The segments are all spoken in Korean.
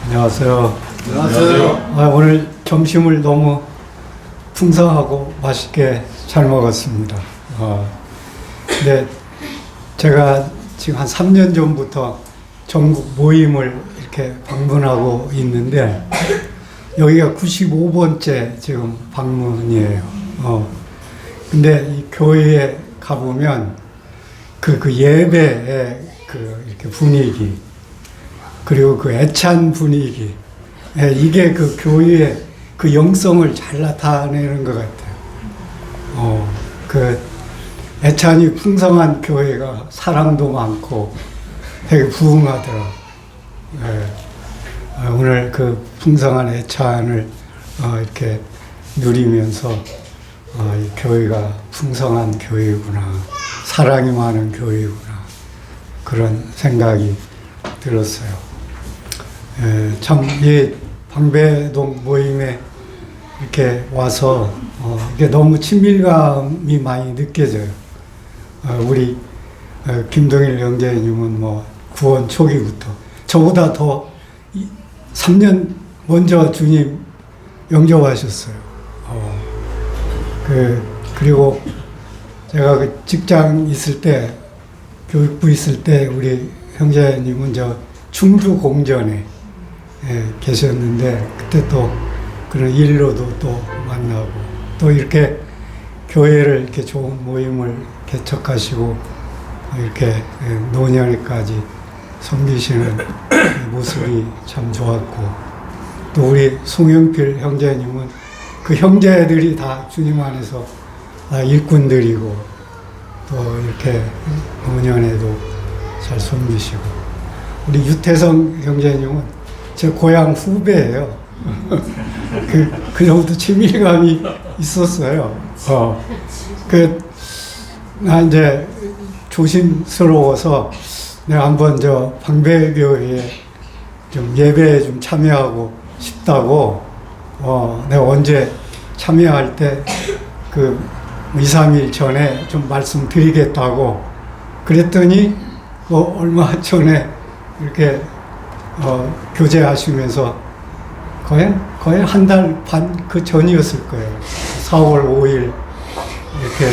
안녕하세요. 안녕하세요. 오늘 점심을 너무 풍성하고 맛있게 잘 먹었습니다. 근데 제가 지금 한 3년 전부터 전국 모임을 이렇게 방문하고 있는데 여기가 95번째 지금 방문이에요. 근데 이 교회에 가보면 그 예배의 이렇게 분위기, 그리고 그 애찬 분위기, 이게 그 교회의 그 영성을 잘 나타내는 것 같아요. 그 애찬이 풍성한 교회가 사랑도 많고 되게 부흥하더라고요. 오늘 그 풍성한 애찬을 이렇게 누리면서 이 교회가 풍성한 교회구나, 사랑이 많은 교회구나, 그런 생각이 들었어요. 참, 이 방배동 모임에 이렇게 와서 이게 너무 친밀감이 많이 느껴져요. 우리 김동일 형제님은 뭐 구원 초기부터 저보다 더 3년 먼저 주님 영접하셨어요. 그리고 제가 그 직장 있을 때, 교육부 있을 때 우리 형제님은 저 충주 공전에 계셨는데 그때 또 그런 일로도 또 만나고 또 이렇게 교회를 이렇게 좋은 모임을 개척하시고 이렇게 노년에까지 섬기시는 모습이 참 좋았고, 또 우리 송영필 형제님은 그 형제들이 다 주님 안에서 일꾼들이고 또 이렇게 노년에도 잘 섬기시고, 우리 유태성 형제님은 제 고향 후배예요. 그 정도 친밀감이 있었어요. 나 이제 조심스러워서 내가 한번 저 방배교회에 좀 예배에 좀 참여하고 싶다고, 내가 언제 참여할 때 그 2, 3일 전에 좀 말씀드리겠다고 그랬더니 얼마 전에 이렇게 교제하시면서 거의 한 달 반 그 전이었을 거예요. 4월 5일 이렇게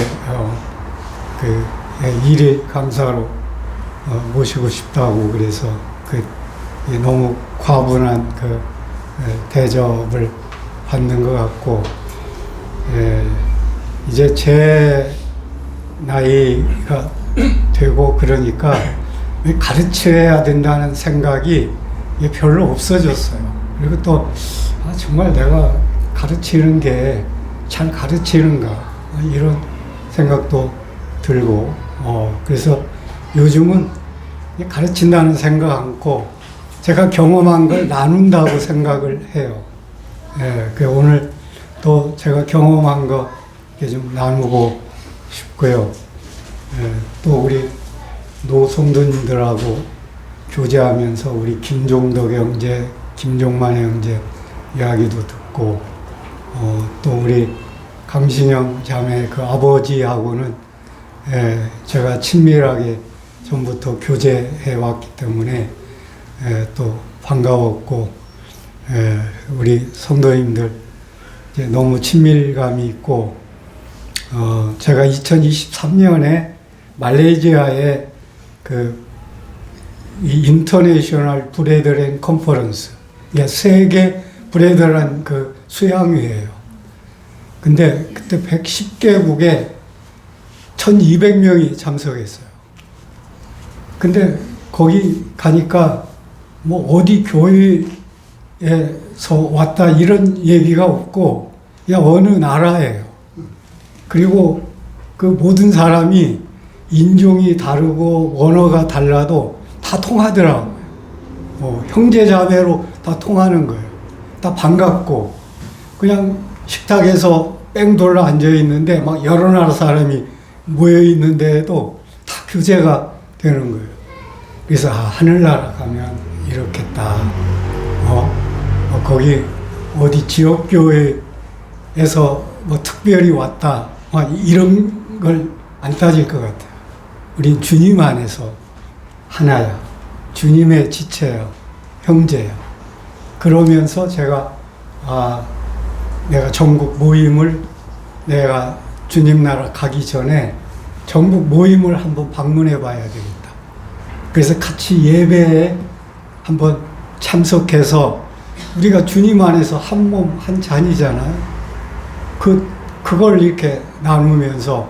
일일 강사로 모시고 싶다고 그래서 너무 과분한 대접을 받는 것 같고, 이제 제 나이가 되고 그러니까 가르쳐야 된다는 생각이 별로 없어졌어요. 그리고 또 정말 내가 가르치는 게 잘 가르치는가, 이런 생각도 들고, 그래서 요즘은 가르친다는 생각 않고 제가 경험한 걸 나눈다고 생각을 해요. 오늘 또 제가 경험한 거 좀 나누고 싶고요. 또 우리 노송도님들하고 교제하면서 우리 김종덕 형제, 김종만 형제 이야기도 듣고, 또 우리 강신영 자매 그 아버지하고는 제가 친밀하게 전부터 교제해 왔기 때문에 또 반가웠고, 우리 성도님들 이제 너무 친밀감이 있고, 제가 2023년에 말레이시아에 이 인터내셔널 브레드랜 컨퍼런스, 세계 브레드란 수양회예요. 근데 그때 110개국에 1200명이 참석했어요. 근데 거기 가니까 뭐 어디 교회에서 왔다 이런 얘기가 없고 그냥 어느 나라예요. 그리고 그 모든 사람이 인종이 다르고 언어가 달라도 다 통하더라고요. 형제 자매로 다 통하는 거예요. 다 반갑고, 그냥 식탁에서 뺑 돌러 앉아 있는데 막 여러 나라 사람이 모여 있는데도 다 교제가 되는 거예요. 그래서 하늘나라 가면 이렇겠다. 거기 어디 지역교회에서 뭐 특별히 왔다, 이런 걸 안 따질 것 같아요. 우린 주님 안에서 하나야. 주님의 지체야. 형제야. 그러면서 제가 내가 전국 모임을 내가 주님 나라 가기 전에 전국 모임을 한번 방문해 봐야 되겠다. 그래서 같이 예배에 한번 참석해서 우리가 주님 안에서 한 몸, 한 잔이잖아요. 그걸 이렇게 나누면서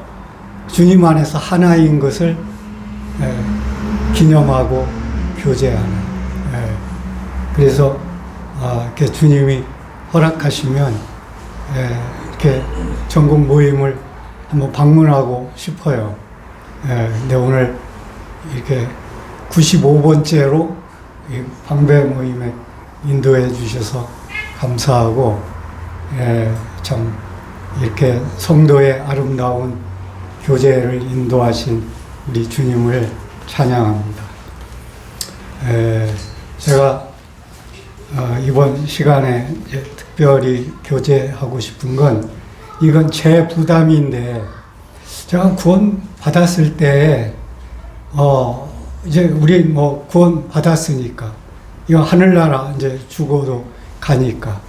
주님 안에서 하나인 것을 기념하고 교제하는. 그래서 이렇게 주님이 허락하시면 이렇게 전국 모임을 한번 방문하고 싶어요. 근데 오늘 이렇게 95번째로 방배 모임에 인도해 주셔서 감사하고, 참 이렇게 성도의 아름다운 교제를 인도하신 우리 주님을 찬양합니다. 제가 이번 시간에 이제 특별히 교제하고 싶은 건, 이건 제 부담인데, 제가 구원 받았을 때 이제 우리 뭐 구원 받았으니까 이거 하늘나라 이제 죽어도 가니까,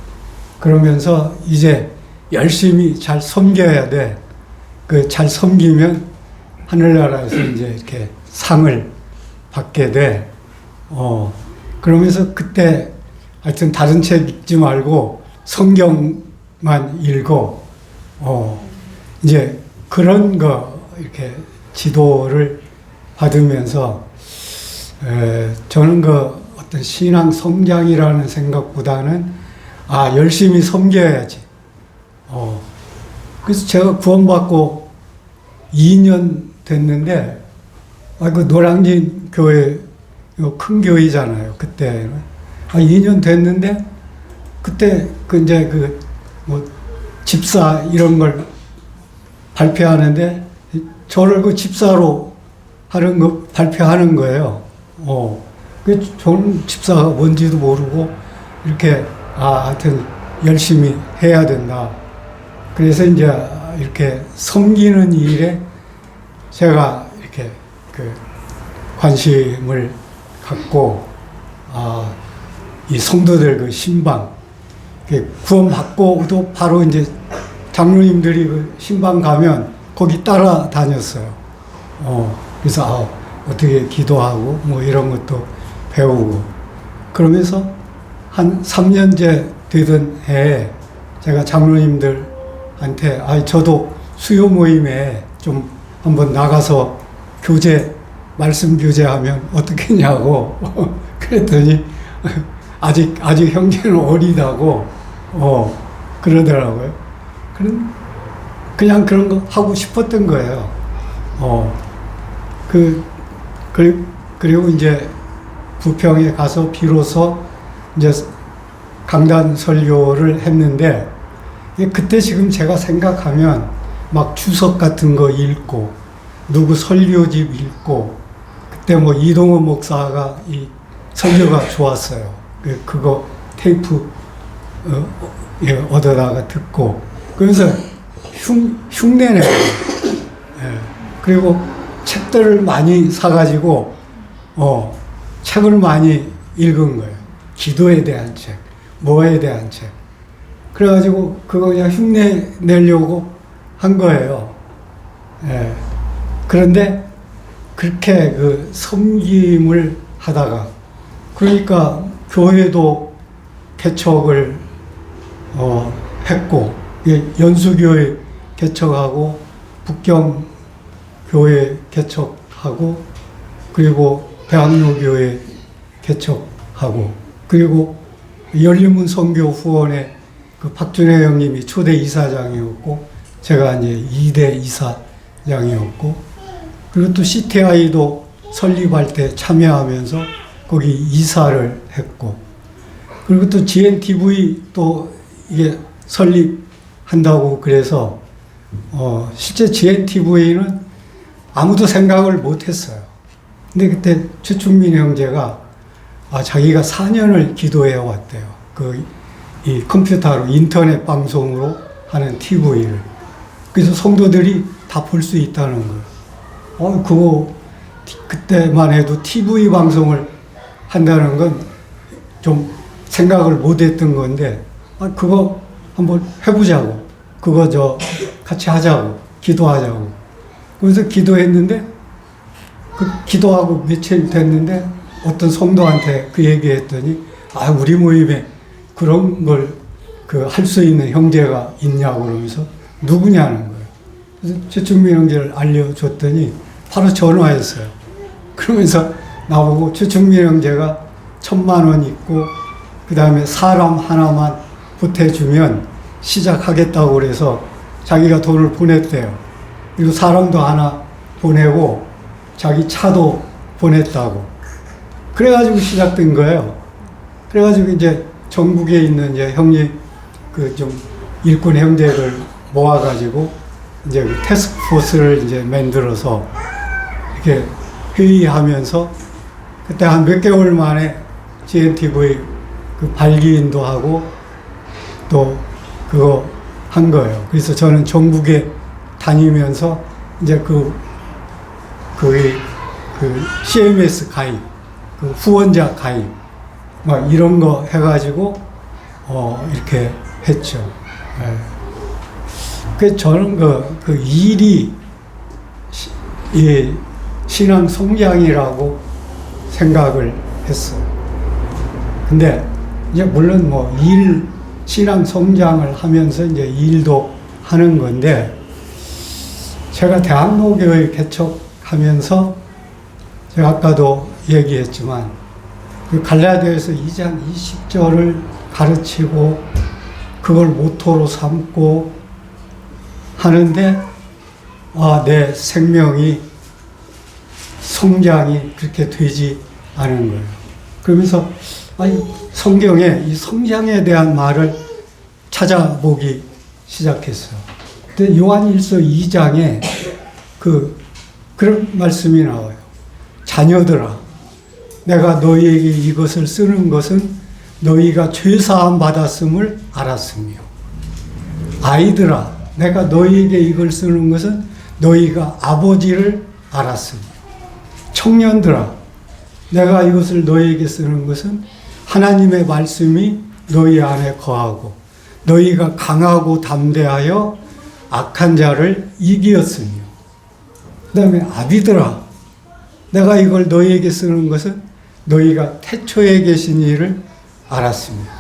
그러면서 이제 열심히 잘 섬겨야 돼. 잘 섬기면 하늘나라에서 이제 이렇게 상을 받게 돼. 그러면서 그때 하여튼 다른 책 읽지 말고 성경만 읽고, 이제 그런 거 이렇게 지도를 받으면서, 저는 어떤 신앙 성장이라는 생각보다는, 열심히 섬겨야지. 그래서 제가 구원받고 2년 됐는데, 그 노량진 교회, 큰 교회잖아요, 그때는. 2년 됐는데, 그때 뭐 집사 이런 걸 발표하는데, 저를 집사로 하는 거, 발표하는 거예요. 저는 집사가 뭔지도 모르고, 이렇게, 하여튼, 열심히 해야 된다. 그래서 이제, 이렇게 섬기는 일에 제가 이렇게 관심을 갖고, 이 성도들 신방, 구원받고도 바로 이제 장로님들이 신방 가면 거기 따라다녔어요. 그래서 어떻게 기도하고 뭐 이런 것도 배우고, 그러면서 한 3년째 되던 해에 제가 장로님들한테 저도 수요 모임에 좀 한번 나가서 말씀 교제하면 어떻겠냐고 그랬더니 아직 형제는 어리다고 그러더라고요. 그냥 그런 거 하고 싶었던 거예요. 그리고 이제 부평에 가서 비로소 이제 강단 설교를 했는데, 그때 지금 제가 생각하면 막 주석 같은 거 읽고, 누구 설교집 읽고, 그때 뭐 이동원 목사가 이 설교가 좋았어요. 그거 테이프 얻어다가 듣고, 그러면서 흉내내요. 그리고 책들을 많이 사가지고, 책을 많이 읽은 거예요. 기도에 대한 책, 뭐에 대한 책. 그래가지고 그거 그냥 흉내 내려고 한 거예요. 그런데 그렇게 섬김을 하다가, 그러니까 교회도 개척을 했고, 연수교회 개척하고, 북경교회 개척하고, 그리고 대학로교회 개척하고, 그리고 열린문 선교 후원회 박준혜 형님이 초대 이사장이었고, 제가 이제 2대 이사장이었고, 그리고 또 CTI도 설립할 때 참여하면서 거기 이사를 했고, 그리고 또 GNTV 또 이게 설립한다고 그래서, 실제 GNTV는 아무도 생각을 못 했어요. 근데 그때 최충민 형제가 자기가 4년을 기도해 왔대요. 이 컴퓨터로 인터넷 방송으로 하는 TV를. 그래서 성도들이 다 볼 수 있다는 거예요. 그때만 해도 TV 방송을 한다는 건 좀 생각을 못 했던 건데, 그거 한번 해보자고. 그거 같이 하자고. 기도하자고. 그래서 기도했는데, 그 기도하고 며칠 됐는데, 어떤 성도한테 그 얘기했더니, 우리 모임에 그런 걸 할 수 있는 형제가 있냐고 그러면서 누구냐는 거예요. 그래서 최충민 형제를 알려줬더니 바로 전화했어요. 그러면서 나보고 최충민 형제가 1,000만 원 있고 그 다음에 사람 하나만 보태주면 시작하겠다고 그래서 자기가 돈을 보냈대요. 그리고 사람도 하나 보내고 자기 차도 보냈다고. 그래가지고 시작된 거예요. 그래가지고 이제 전국에 있는 이제 형님 좀 일꾼 형제들 모아가지고 이제 그 태스크포스를 이제 만들어서 이렇게 회의하면서 그때 한 몇 개월 만에 GNTV 그 발기인도 하고 또 그거 한 거예요. 그래서 저는 전국에 다니면서 이제 그 CMS 가입, 그 후원자 가입, 막 이런 거 해가지고 이렇게 했죠. 네. 그 저는 그 일이 이 신앙 성장이라고 생각을 했어요. 근데 이제 물론 신앙 성장을 하면서 이제 일도 하는 건데, 제가 대학로교회 개척하면서 제가 아까도 얘기했지만 그 갈라디아서 2장 20절을 가르치고 그걸 모토로 삼고 하는데 내 생명이 성장이 그렇게 되지 않은 거예요. 그러면서 성경에 이 성장에 대한 말을 찾아보기 시작했어요. 근데 요한일서 2장에 그런 말씀이 나와요. 자녀들아, 내가 너희에게 이것을 쓰는 것은 너희가 죄사함 받았음을 알았으며, 아이들아, 내가 너희에게 이걸 쓰는 것은 너희가 아버지를 알았으며, 청년들아, 내가 이것을 너희에게 쓰는 것은 하나님의 말씀이 너희 안에 거하고 너희가 강하고 담대하여 악한 자를 이기었으며, 그 다음에 아비들아, 내가 이걸 너희에게 쓰는 것은 너희가 태초에 계신 이를 알았습니다.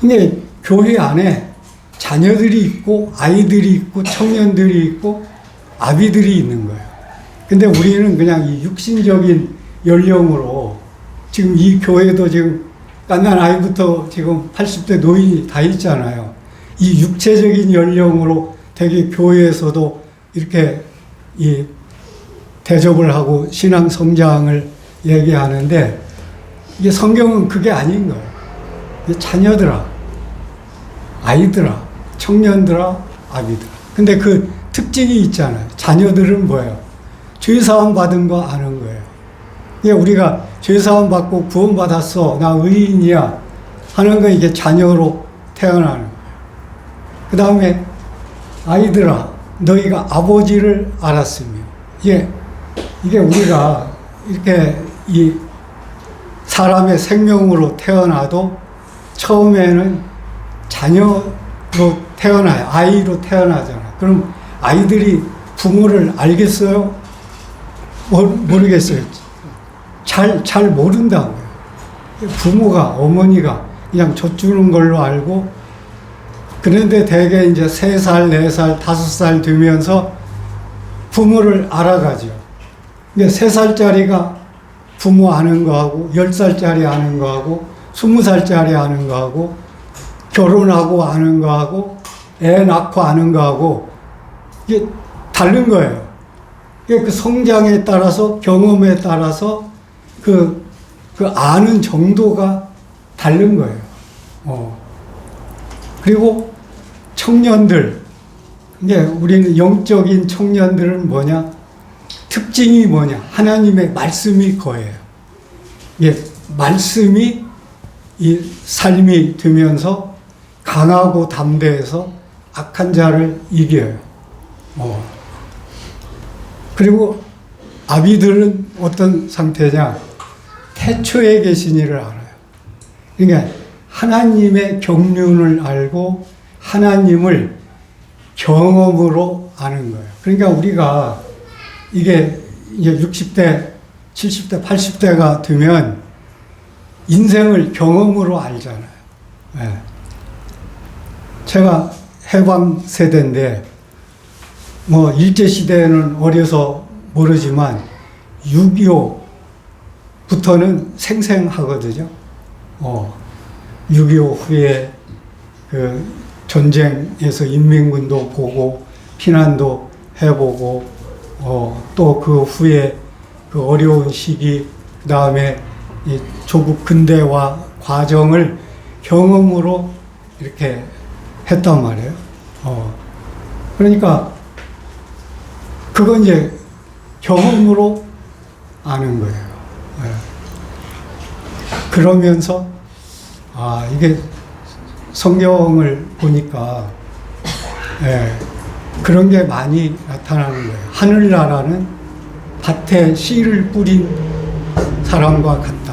근데 교회 안에 자녀들이 있고 아이들이 있고 청년들이 있고 아비들이 있는 거예요. 근데 우리는 그냥 이 육신적인 연령으로 지금 이 교회도 지금 깐난 아이부터 지금 80대 노인이 다 있잖아요. 이 육체적인 연령으로 되게 교회에서도 이렇게 이 대접을 하고 신앙 성장을 얘기하는데, 이게 성경은 그게 아닌 거예요. 이게 자녀들아, 아이들아, 청년들아, 아비들아. 근데 그 특징이 있잖아요. 자녀들은 뭐예요? 죄사함 받은 거 아는 거예요. 이게 우리가 죄사함 받고 구원받았어, 나 의인이야 하는 거, 이게 자녀로 태어나는 거예요. 그 다음에 아이들아, 너희가 아버지를 알았으며. 이게 우리가 이렇게 이 사람의 생명으로 태어나도 처음에는 자녀로 태어나요. 아이로 태어나잖아요. 그럼 아이들이 부모를 알겠어요? 모르겠어요. 잘 모른다고요. 부모가, 어머니가 그냥 젖주는 걸로 알고, 그런데 대개 이제 3살, 4살, 5살 되면서 부모를 알아가죠. 근데 3살짜리가 부모 아는 거하고, 10살짜리 아는 거하고, 20살짜리 아는 거하고, 결혼하고 아는 거하고, 애 낳고 아는 거하고, 이게 다른 거예요. 그 성장에 따라서, 경험에 따라서 그 아는 정도가 다른 거예요. 그리고 청년들, 이제 우리는 영적인 청년들은 뭐냐? 특징이 뭐냐? 하나님의 말씀이 거예요. 말씀이 이 삶이 되면서 강하고 담대해서 악한 자를 이겨요. 그리고 아비들은 어떤 상태냐? 태초에 계신 이를 알아요. 그러니까 하나님의 경륜을 알고 하나님을 경험으로 아는 거예요. 그러니까 우리가 이게 이제 60대, 70대, 80대가 되면 인생을 경험으로 알잖아요. 네. 제가 해방 세대인데, 뭐, 일제시대는 어려서 모르지만, 6.25부터는 생생하거든요. 6.25 후에 그 전쟁에서 인민군도 보고, 피난도 해보고, 또 그 후에 그 어려운 시기, 그 다음에 이 조국 근대화 과정을 경험으로 이렇게 했단 말이에요. 그러니까 그건 이제 경험으로 아는 거예요. 예. 그러면서 이게 성경을 보니까 예, 그런 게 많이 나타나는 거예요. 하늘나라는 밭에 씨를 뿌린 사람과 같다.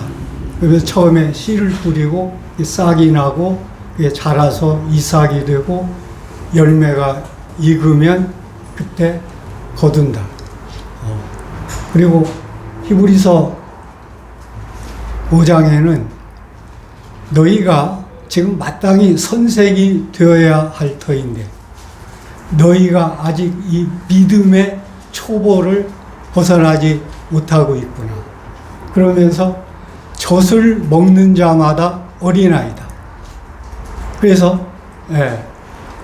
그래서 처음에 씨를 뿌리고 싹이 나고 자라서 이삭이 되고 열매가 익으면 그때 거둔다. 그리고 히브리서 5장에는 너희가 지금 마땅히 선생이 되어야 할 터인데 너희가 아직 이 믿음의 초보를 벗어나지 못하고 있구나. 그러면서 젖을 먹는 자마다 어린아이다. 그래서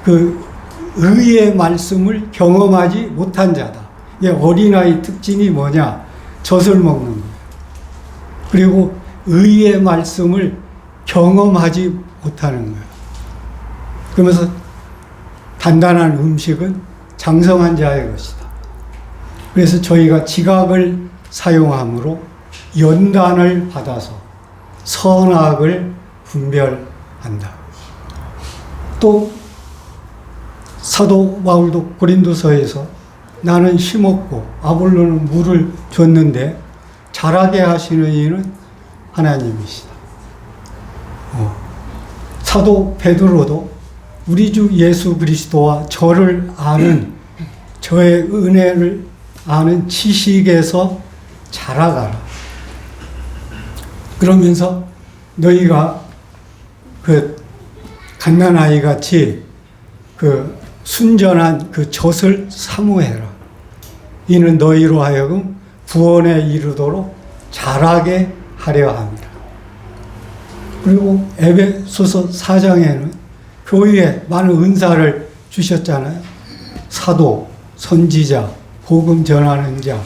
그 의의 말씀을 경험하지 못한 자다. 어린아이 특징이 뭐냐? 젖을 먹는 거예요. 그리고 의의 말씀을 경험하지 못하는 거예요. 그러면서 단단한 음식은 장성한 자의 것이다. 그래서 저희가 지각을 사용함으로 연단을 받아서 선악을 분별한다. 또 사도 바울도 고린도서에서 나는 심었고 아볼로는 물을 줬는데 자라게 하시는 이는 하나님이시다. 사도 베드로도 우리 주 예수 그리스도와 저를 아는 저의 은혜를 아는 지식에서 자라가라. 그러면서 너희가 그 갓난아이 같이 그 순전한 그 젖을 사모해라. 이는 너희로 하여금 구원에 이르도록 자라게 하려 합니다. 그리고 에베소서 4장에는 교회에 많은 은사를 주셨잖아요. 사도, 선지자, 복음 전하는 자,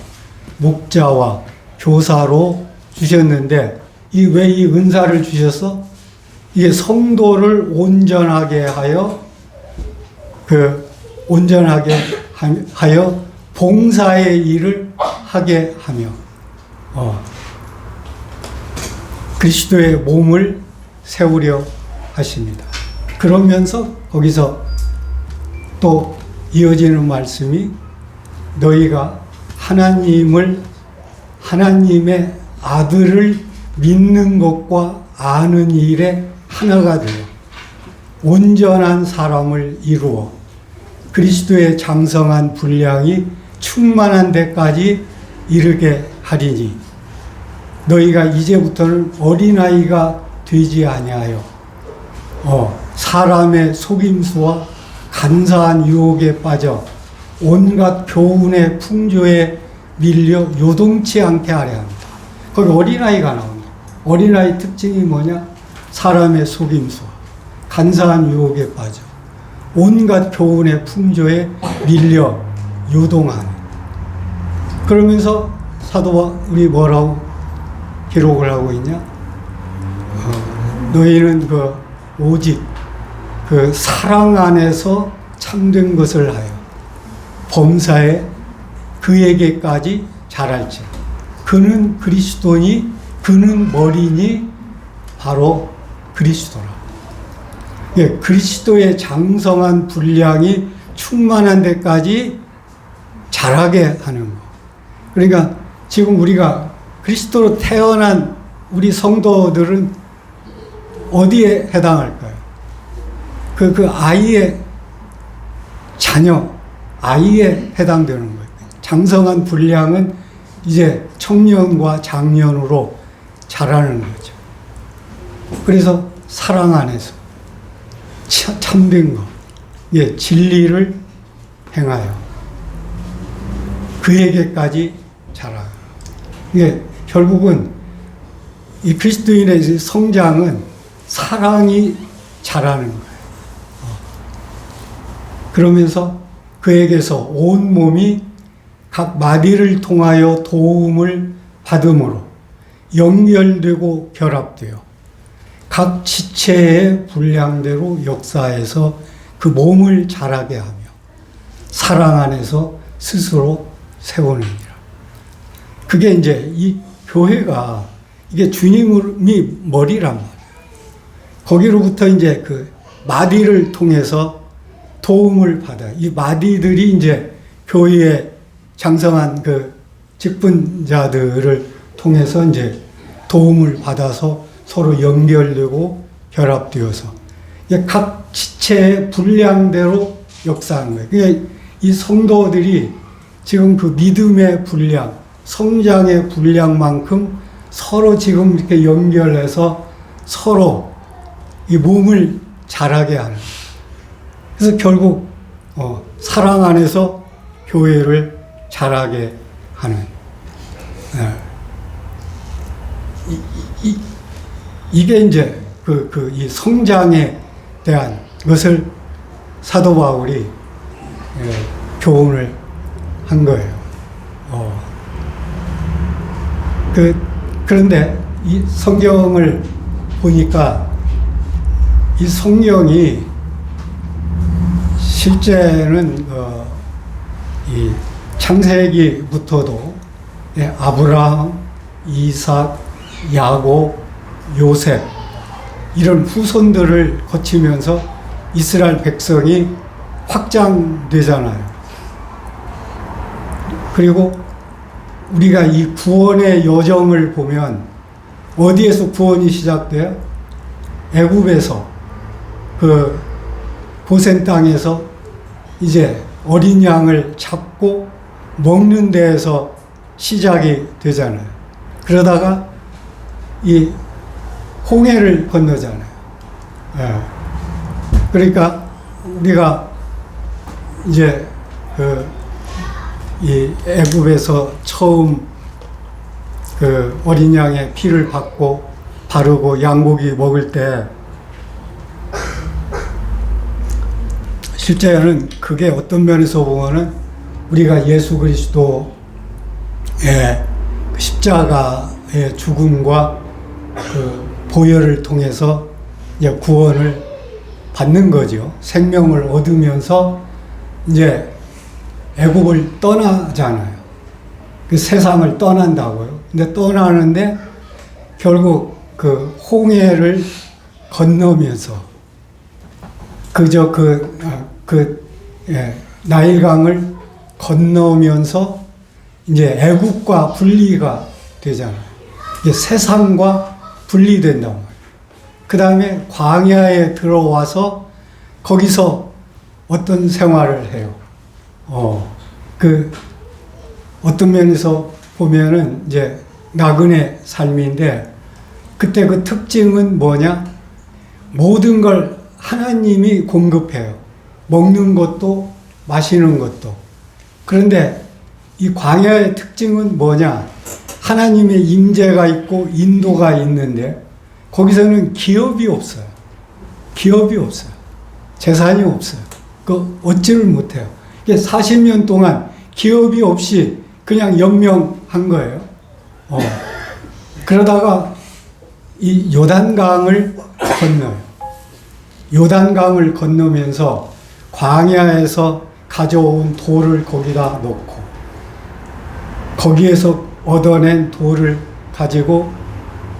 목자와 교사로 주셨는데 왜 이 은사를 주셔서 이게 성도를 온전하게 하여 봉사의 일을 하게 하며 그리스도의 몸을 세우려 하십니다. 그러면서 거기서 또 이어지는 말씀이 너희가 하나님의 아들을 믿는 것과 아는 일에 하나가 되어 온전한 사람을 이루어 그리스도의 장성한 분량이 충만한 데까지 이르게 하리니 너희가 이제부터는 어린아이가 되지 아니하여 사람의 속임수와 간사한 유혹에 빠져 온갖 교훈의 풍조에 밀려 요동치 않게 하려 합니다. 거기 어린아이가 나옵니다. 어린아이 특징이 뭐냐? 사람의 속임수와 간사한 유혹에 빠져 온갖 교훈의 풍조에 밀려 요동하는. 그러면서 사도가 우리 뭐라고 기록을 하고 있냐? 너희는 오직 사랑 안에서 참된 것을 하여 범사에 그에게까지 자랄지라. 그는 그리스도니 그는 머리니 바로 그리스도라. 그리스도의 장성한 분량이 충만한 데까지 자라게 하는 거. 그러니까 지금 우리가 그리스도로 태어난 우리 성도들은 어디에 해당할까요? 그 아이의 자녀, 아이에 해당되는 거예요. 장성한 분량은 이제 청년과 장년으로 자라는 거죠. 그래서 사랑 안에서 참된 것, 예, 진리를 행하여 그에게까지 자라. 예, 결국은 이 그리스도인의 성장은 사랑이 자라는 거예요. 그러면서 그에게서 온 몸이 각 마디를 통하여 도움을 받음으로 연결되고 결합되어 각 지체의 분량대로 역사해서 그 몸을 자라게 하며 사랑 안에서 스스로 세우느니라. 그게 이제 이 교회가 이게 주님이 머리란 말이에요. 거기로부터 이제 그 마디를 통해서 도움을 받아. 이 마디들이 이제 교회의 장성한 그 직분자들을 통해서 이제 도움을 받아서 서로 연결되고 결합되어서 각 지체의 분량대로 역사하는 거예요. 그러니까 이 성도들이 지금 그 믿음의 분량, 성장의 분량만큼 서로 지금 이렇게 연결해서 서로 이 몸을 자라게 하는. 그래서 결국 사랑 안에서 교회를 자라게 하는. 이게 이제 이 성장에 대한 것을 사도 바울이 교훈을 한 거예요. 그런데 이 성경을 보니까 이 성경이 실제는 이 창세기부터도 아브라함, 이삭, 야곱, 요셉 이런 후손들을 거치면서 이스라엘 백성이 확장되잖아요. 그리고 우리가 이 구원의 여정을 보면 어디에서 구원이 시작돼요? 애굽에서 그 고센 땅에서 이제 어린 양을 잡고 먹는 데에서 시작이 되잖아요. 그러다가 이 홍해를 건너잖아요. 예. 그러니까 우리가 이제 이 애굽에서 처음 그 어린 양의 피를 받고 바르고 양고기 먹을 때 실제는 그게 어떤 면에서 보면은 우리가 예수 그리스도의 십자가의 죽음과 그 보혈을 통해서 이제 구원을 받는 거죠. 생명을 얻으면서 이제 애굽을 떠나잖아요. 그 세상을 떠난다고요. 근데 떠나는데 결국 그 홍해를 건너면서 나일강을 건너면서 이제 애굽과 분리가 되잖아요. 이제 세상과 분리된단 말이에요. 그 다음에 광야에 들어와서 거기서 어떤 생활을 해요. 어떤 면에서 보면은 이제 나그네 삶인데 그때 그 특징은 뭐냐? 모든 걸 하나님이 공급해요. 먹는 것도 마시는 것도. 그런데 이 광야의 특징은 뭐냐? 하나님의 임재가 있고 인도가 있는데 거기서는 기업이 없어요. 기업이 없어요. 재산이 없어요. 그 얻지를 못해요. 40년 동안 기업이 없이 그냥 연명한 거예요. 그러다가 이 요단강을 건너요. 요단강을 건너면서 광야에서 가져온 돌을 거기다 놓고 거기에서 얻어낸 돌을 가지고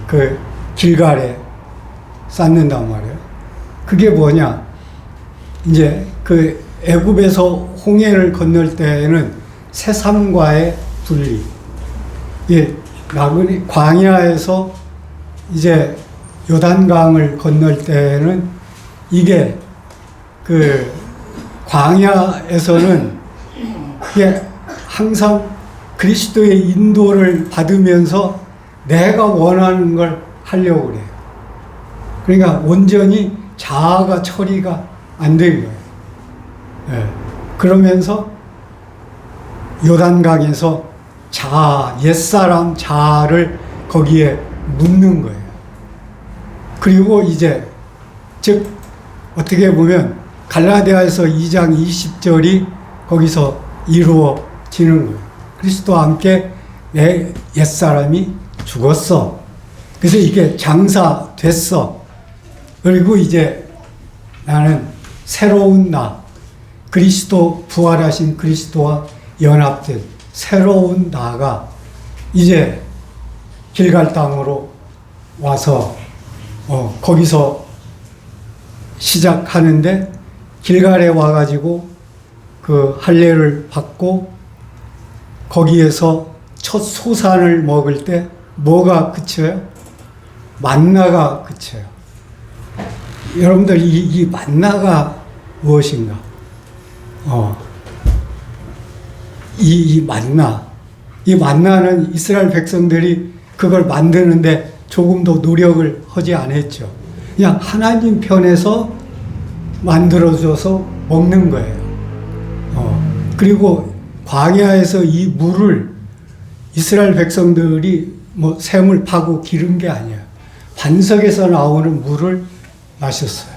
그 길갈에 쌓는단 말이에요. 그게 뭐냐? 이제 그 애굽에서 홍해를 건널 때에는 세상과의 분리. 예, 나그네 광야에서 이제 요단강을 건널 때는 이게 그 광야에서는 이게 항상 그리스도의 인도를 받으면서 내가 원하는 걸 하려고 그래요. 그러니까 온전히 자아가 처리가 안 된 거예요. 예. 그러면서 요단강에서 자아, 옛사람 자아를 거기에 묻는 거예요. 그리고 이제 즉 어떻게 보면 갈라디아에서 2장 20절이 거기서 이루어지는 거예요. 그리스도와 함께 내 옛사람이 죽었어. 그래서 이게 장사됐어. 그리고 이제 나는 새로운 나, 그리스도, 부활하신 그리스도와 연합된 새로운 나가 이제 길갈 땅으로 와서 거기서 시작하는데, 길갈에 와가지고 그 할례를 받고 거기에서 첫 소산을 먹을 때 뭐가 그쳐요? 만나가 그쳐요. 여러분들 이 만나가 무엇인가? 이 만나는 이스라엘 백성들이 그걸 만드는데 조금도 노력을 하지 않았죠. 그냥 하나님 편에서 만들어줘서 먹는 거예요. 그리고 광야에서 이 물을 이스라엘 백성들이 뭐 샘을 파고 기른 게 아니에요. 반석에서 나오는 물을 마셨어요.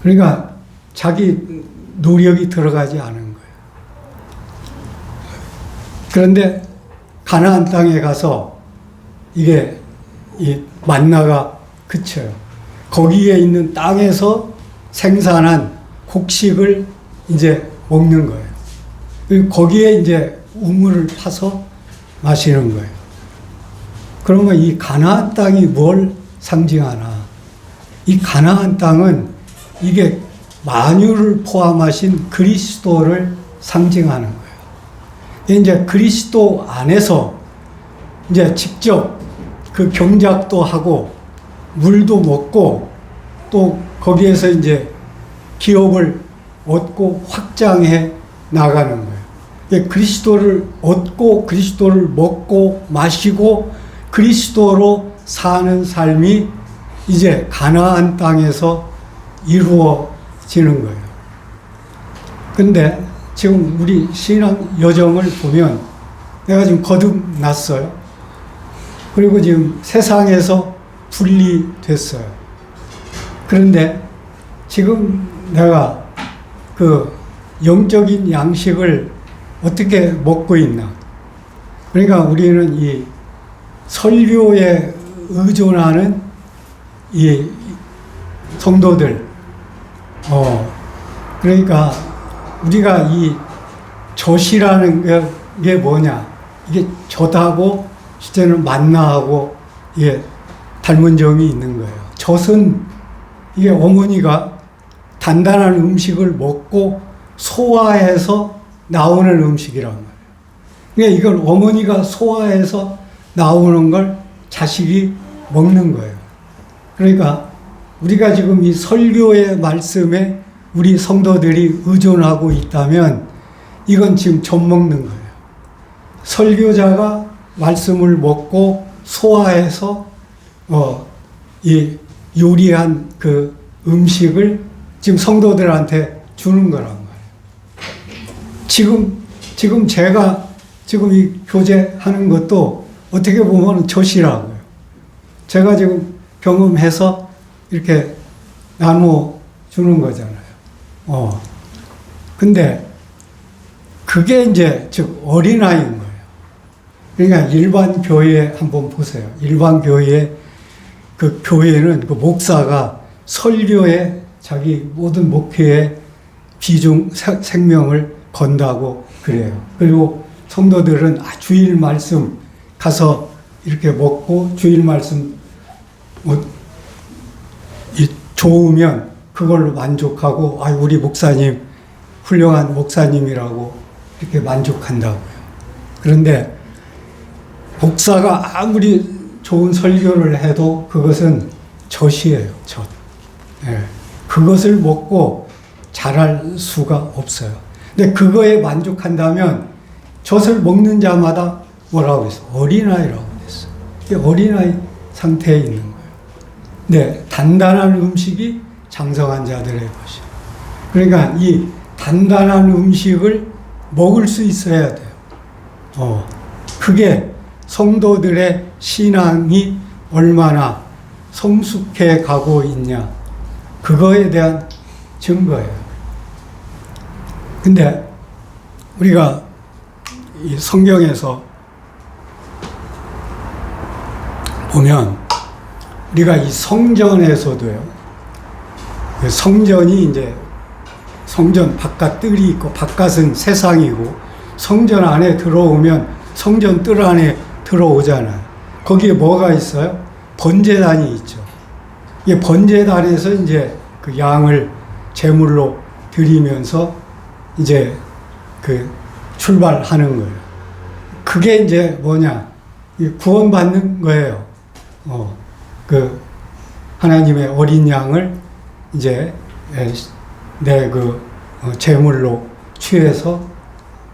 그러니까 자기 노력이 들어가지 않은 거예요. 그런데 가나안 땅에 가서 이게 이 만나가 그쳐요. 거기에 있는 땅에서 생산한 곡식을 이제 먹는 거예요. 그리고 거기에 이제 우물을 파서 마시는 거예요. 그러면 이 가나안 땅이 뭘 상징하나? 이 가나안 땅은 이게 만유를 포함하신 그리스도를 상징하는 거예요. 이제 그리스도 안에서 이제 직접 그 경작도 하고 물도 먹고 또 거기에서 이제 기업을 얻고 확장해 나가는 거예요. 그리스도를 얻고 그리스도를 먹고 마시고 그리스도로 사는 삶이 이제 가나안 땅에서 이루어지는 거예요. 근데 지금 우리 신앙 여정을 보면 내가 지금 거듭났어요. 그리고 지금 세상에서 분리됐어요. 그런데 지금 내가 그 영적인 양식을 어떻게 먹고 있나? 그러니까 우리는 이 설교에 의존하는 이 성도들, 그러니까 우리가 이 젖이라는 게 뭐냐? 이게 젖하고 실제는 만나하고 이게 닮은 점이 있는 거예요. 젖은 이게 어머니가 단단한 음식을 먹고 소화해서 나오는 음식이란 말이에요. 그러니까 이걸 어머니가 소화해서 나오는 걸 자식이 먹는 거예요. 그러니까 우리가 지금 이 설교의 말씀에 우리 성도들이 의존하고 있다면 이건 지금 젖 먹는 거예요. 설교자가 말씀을 먹고 소화해서 이 요리한 그 음식을 지금 성도들한테 주는 거란 말이에요. 지금 제가 지금 이 교제하는 것도 어떻게 보면 젖이라고요. 제가 지금 경험해서 이렇게 나누어 주는 거잖아요. 근데 그게 이제 즉 어린아이인 거예요. 그러니까 일반 교회 한번 보세요. 일반 교회 그 교회는 그 목사가 설교에 자기 모든 목회에 비중 생명을 건다고 그래요. 그리고 성도들은 주일 말씀 가서 이렇게 먹고 주일 말씀 좋으면 그걸로 만족하고 우리 목사님 훌륭한 목사님이라고 이렇게 만족한다고요. 그런데 목사가 아무리 좋은 설교를 해도 그것은 젖이에요, 젖. 예. 그것을 먹고 자랄 수가 없어요. 근데 그거에 만족한다면 젖을 먹는 자마다 뭐라고 했어? 어린아이라고 했어. 어린아이 상태에 있는 거예요. 네, 단단한 음식이 장성한 자들의 것이에요. 그러니까 이 단단한 음식을 먹을 수 있어야 돼요. 그게 성도들의 신앙이 얼마나 성숙해 가고 있냐, 그거에 대한 증거예요. 근데 우리가 이 성경에서 보면 우리가 이 성전에서도요, 성전이 이제 성전 바깥 뜰이 있고 바깥은 세상이고 성전 안에 들어오면 성전 뜰 안에 들어오잖아요. 거기에 뭐가 있어요? 번제단이 있죠. 이 번제단에서 이제 그 양을 제물로 드리면서 이제 그 출발하는 거예요. 그게 이제 뭐냐? 구원받는 거예요. 그 하나님의 어린 양을 이제 내 그 제물로 취해서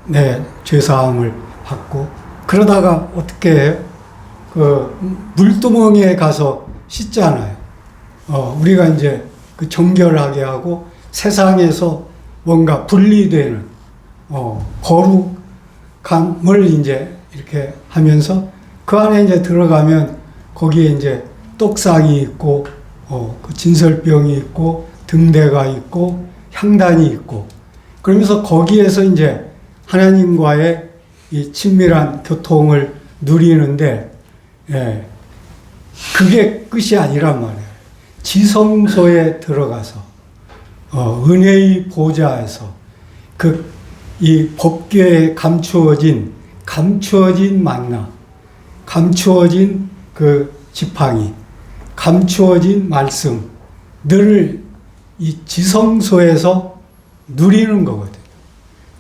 내 죄사함을 받고, 그러다가 어떻게 해요? 그 물두멍에 가서 씻잖아요. 우리가 이제 그 정결하게 하고 세상에서 뭔가 분리되는 거룩함을 이제 이렇게 하면서 그 안에 이제 들어가면 거기에 이제 떡상이 있고 그 진설병이 있고 등대가 있고 향단이 있고, 그러면서 거기에서 이제 하나님과의 이 친밀한 교통을 누리는데, 예, 그게 끝이 아니란 말이에요. 지성소에 들어가서 은혜의 보좌에서 이 법궤에 감추어진 만나, 감추어진 그 지팡이, 감추어진 말씀들을 이 지성소에서 누리는 거거든요.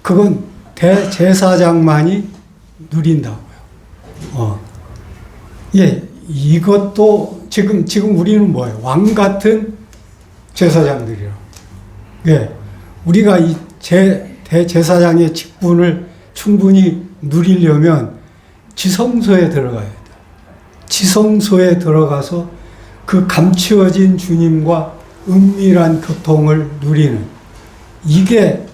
그건 대제사장만이 누린다고요. 예, 이것도 지금 우리는 뭐예요? 왕 같은 제사장들이라고. 예, 우리가 이 대제사장의 직분을 충분히 누리려면 지성소에 들어가야 돼요. 지성소에 들어가서 그 감추어진 주님과 은밀한 교통을 누리는, 이게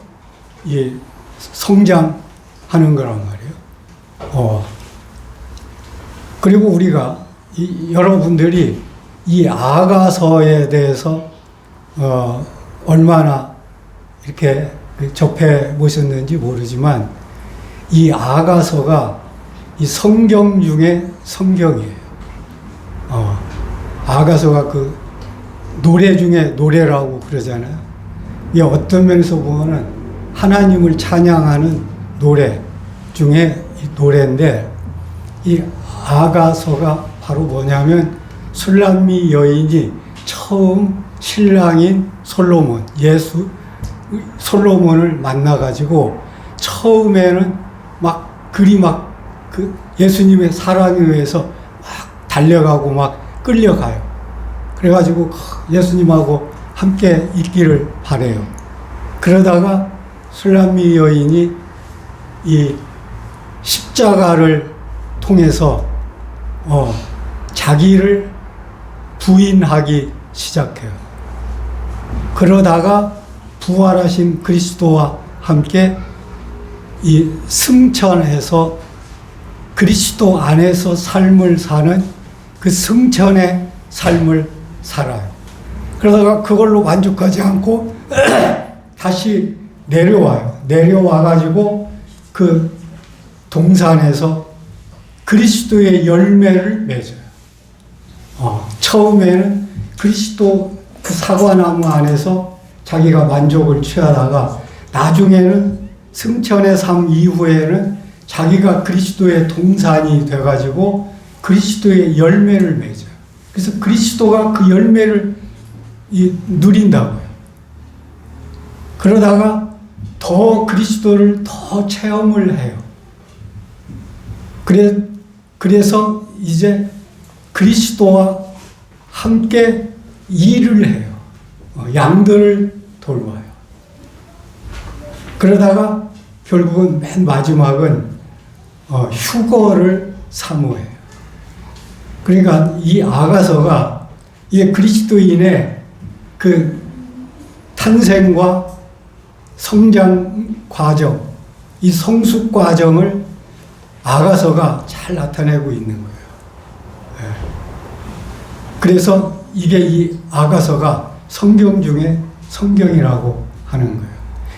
성장하는 거란 말이에요. 그리고 우리가 여러분들이 이 아가서에 대해서 얼마나 이렇게 접해 보셨는지 모르지만, 이 아가서가 이 성경 중에 성경이에요. 아가서가 그 노래 중에 노래라고 그러잖아요. 이 어떤 면에서 보면은 하나님을 찬양하는 노래 중에 노래인데, 이 아가서가 바로 뭐냐면 술람미 여인이 처음 신랑인 솔로몬을 만나가지고 처음에는 그 예수님의 사랑에 의해서 막 달려가고 막 끌려가요. 그래가지고 예수님하고 함께 있기를 바래요. 그러다가 술람미 여인이 이 십자가를 통해서 자기를 부인하기 시작해요. 그러다가 부활하신 그리스도와 함께 이 승천해서 그리스도 안에서 삶을 사는 그 승천의 삶을 살아요. 그러다가 그걸로 만족하지 않고 다시 내려와요. 내려와가지고 그 동산에서 그리스도의 열매를 맺어요. 처음에는 그리스도 그 사과나무 안에서 자기가 만족을 취하다가 나중에는 승천의 삶 이후에는 자기가 그리스도의 동산이 돼가지고 그리스도의 열매를 맺어요. 그래서 그리스도가 그 열매를 누린다고요. 그러다가 더 그리스도를 더 체험을 해요. 그래서 이제 그리스도와 함께 일을 해요. 양들을 돌봐요. 그러다가 결국은 맨 마지막은 휴거를 사모해요. 그러니까 이 아가서가 이 그리스도인의 그 탄생과 성장 과정, 이 성숙 과정을 아가서가 잘 나타내고 있는 거예요. 그래서 이게 이 아가서가 성경 중에 성경이라고 하는 거예요.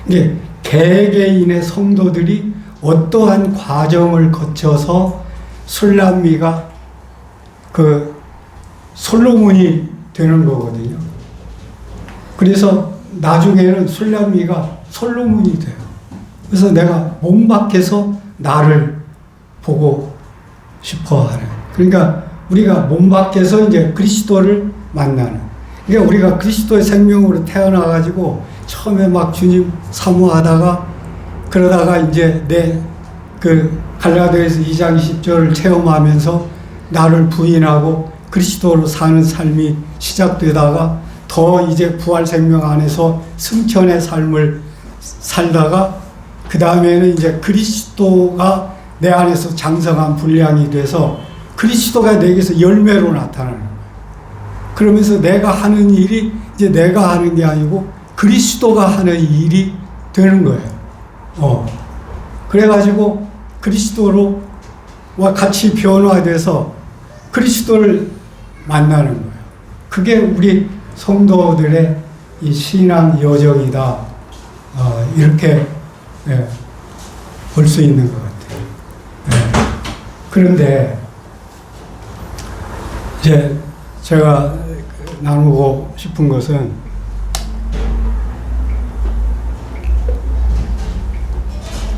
이게 개개인의 성도들이 어떠한 과정을 거쳐서 술람미가 그 솔로몬이 되는 거거든요. 그래서 나중에는 술람미가 솔로몬이 돼요. 그래서 내가 몸 밖에서 나를 보고 싶어 하는. 그러니까 우리가 몸 밖에서 이제 그리스도를 만나는. 그러니까 우리가 그리스도의 생명으로 태어나가지고 처음에 막 주님 사모하다가 그러다가 이제 내 그 갈라디아서 2장 20절을 체험하면서 나를 부인하고 그리스도로 사는 삶이 시작되다가 더 이제 부활 생명 안에서 승천의 삶을 살다가 그 다음에는 이제 그리스도가 내 안에서 장성한 분량이 돼서 그리스도가 내게서 열매로 나타나는 거예요. 그러면서 내가 하는 일이 이제 내가 하는 게 아니고 그리스도가 하는 일이 되는 거예요. 그래가지고 그리스도로와 같이 변화돼서 그리스도를 만나는 거예요. 그게 우리 성도들의 이 신앙 여정이다. 이렇게 볼 수 있는 것 같아요. 그런데 이제 제가 나누고 싶은 것은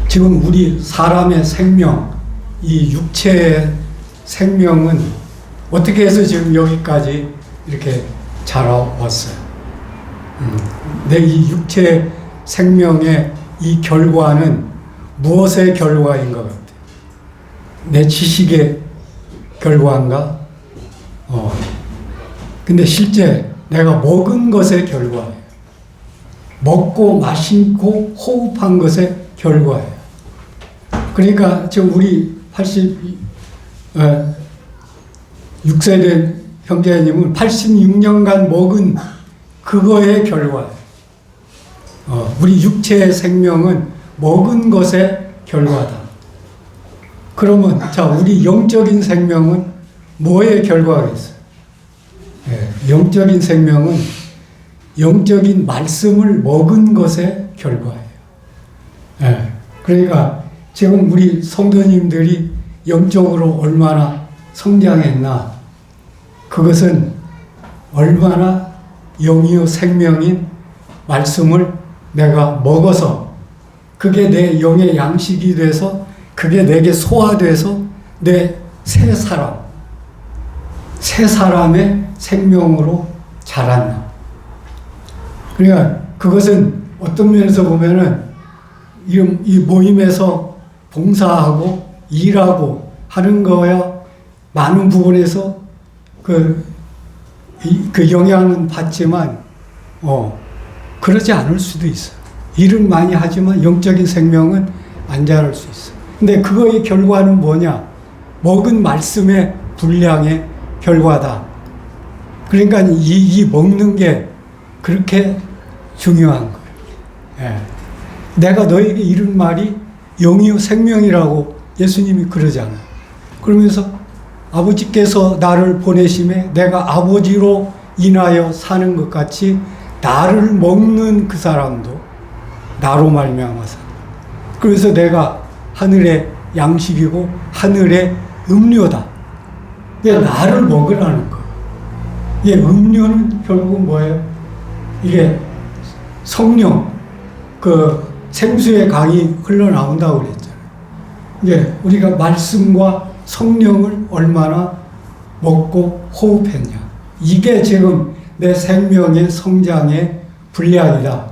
지금 우리 사람의 생명, 이 육체의 생명은 어떻게 해서 지금 여기까지 이렇게 자라왔어요. 내 이 육체 생명의 이 결과는 무엇의 결과인 것 같아요? 내 지식의 결과인가? 근데 실제 내가 먹은 것의 결과예요. 먹고 마시고 호흡한 것의 결과예요. 그러니까 지금 우리 86세 된 형제님은 86년간 먹은 그거의 결과예요. 우리 육체의 생명은 먹은 것의 결과다. 그러면 자, 우리 영적인 생명은 뭐의 결과겠어요? 영적인 생명은 영적인 말씀을 먹은 것의 결과예요. 그러니까 지금 우리 성도님들이 영적으로 얼마나 성장했나, 그것은 얼마나 영이요 생명인 말씀을 내가 먹어서 그게 내 영의 양식이 돼서 그게 내게 소화돼서 내 새 사람의 생명으로 자랐나. 그러니까 그것은 어떤 면에서 보면은 이 모임에서 봉사하고 일하고 하는 거야 많은 부분에서 그 영향은 받지만 그러지 않을 수도 있어. 일은 많이 하지만 영적인 생명은 안 자랄 수 있어. 근데 그거의 결과는 뭐냐? 먹은 말씀의 분량의 결과다. 그러니까 이 먹는 게 그렇게 중요한 거예요. 내가 너에게 이른 말이 영이요 생명이라고 예수님이 그러잖아요. 그러면서 아버지께서 나를 보내심에 내가 아버지로 인하여 사는 것 같이 나를 먹는 그 사람도 나로 말미암아 산다. 그래서 내가 하늘의 양식이고 하늘의 음료다. 이게 나를 먹으라는 거예요. 이게 음료는 결국은 뭐예요? 이게 성령, 그 생수의 강이 흘러나온다고 그랬잖아요. 이제 우리가 말씀과 성령을 얼마나 먹고 호흡했냐. 이게 지금 내 생명의 성장의 분량이다.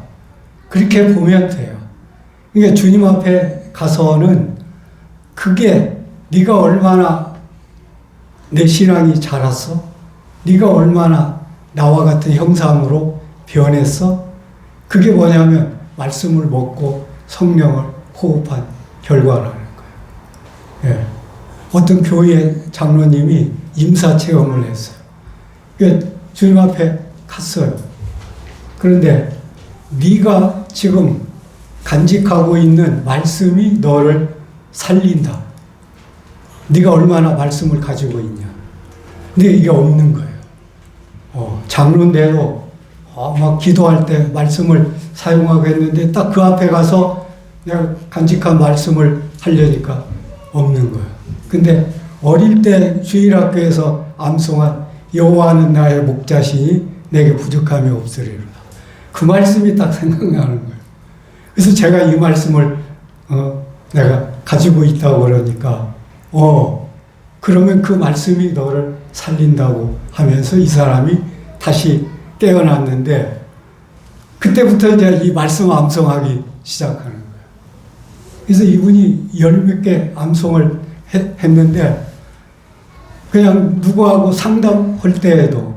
그렇게 보면 돼요. 그러니까 주님 앞에 가서는 그게 네가 얼마나 내 신앙이 자랐어? 네가 얼마나 나와 같은 형상으로 변했어? 그게 뭐냐면 말씀을 먹고 성령을 호흡한 결과라는 거예요. 예. 어떤 교회 장로님이 임사 체험을 했어요. 그러니까 주님 앞에 갔어요. 그런데 네가 지금 간직하고 있는 말씀이 너를 살린다. 네가 얼마나 말씀을 가지고 있냐. 근데 이게 없는 거예요. 장로인데도 막 기도할 때 말씀을 사용하고 했는데 딱 그 앞에 가서 내가 간직한 말씀을 하려니까 없는 거예요. 근데 어릴 때 주일학교에서 암송한 여호와는 나의 목자시니 내게 부족함이 없으리로다. 그 말씀이 딱 생각나는 거예요. 그래서 제가 이 말씀을 내가 가지고 있다고 그러니까 그러면 그 말씀이 너를 살린다고 하면서 이 사람이 다시 깨어났는데 그때부터 이제 이 말씀 암송하기 시작하는 거예요. 그래서 이분이 10몇 개 암송을 했는데 그냥 누구하고 상담할 때에도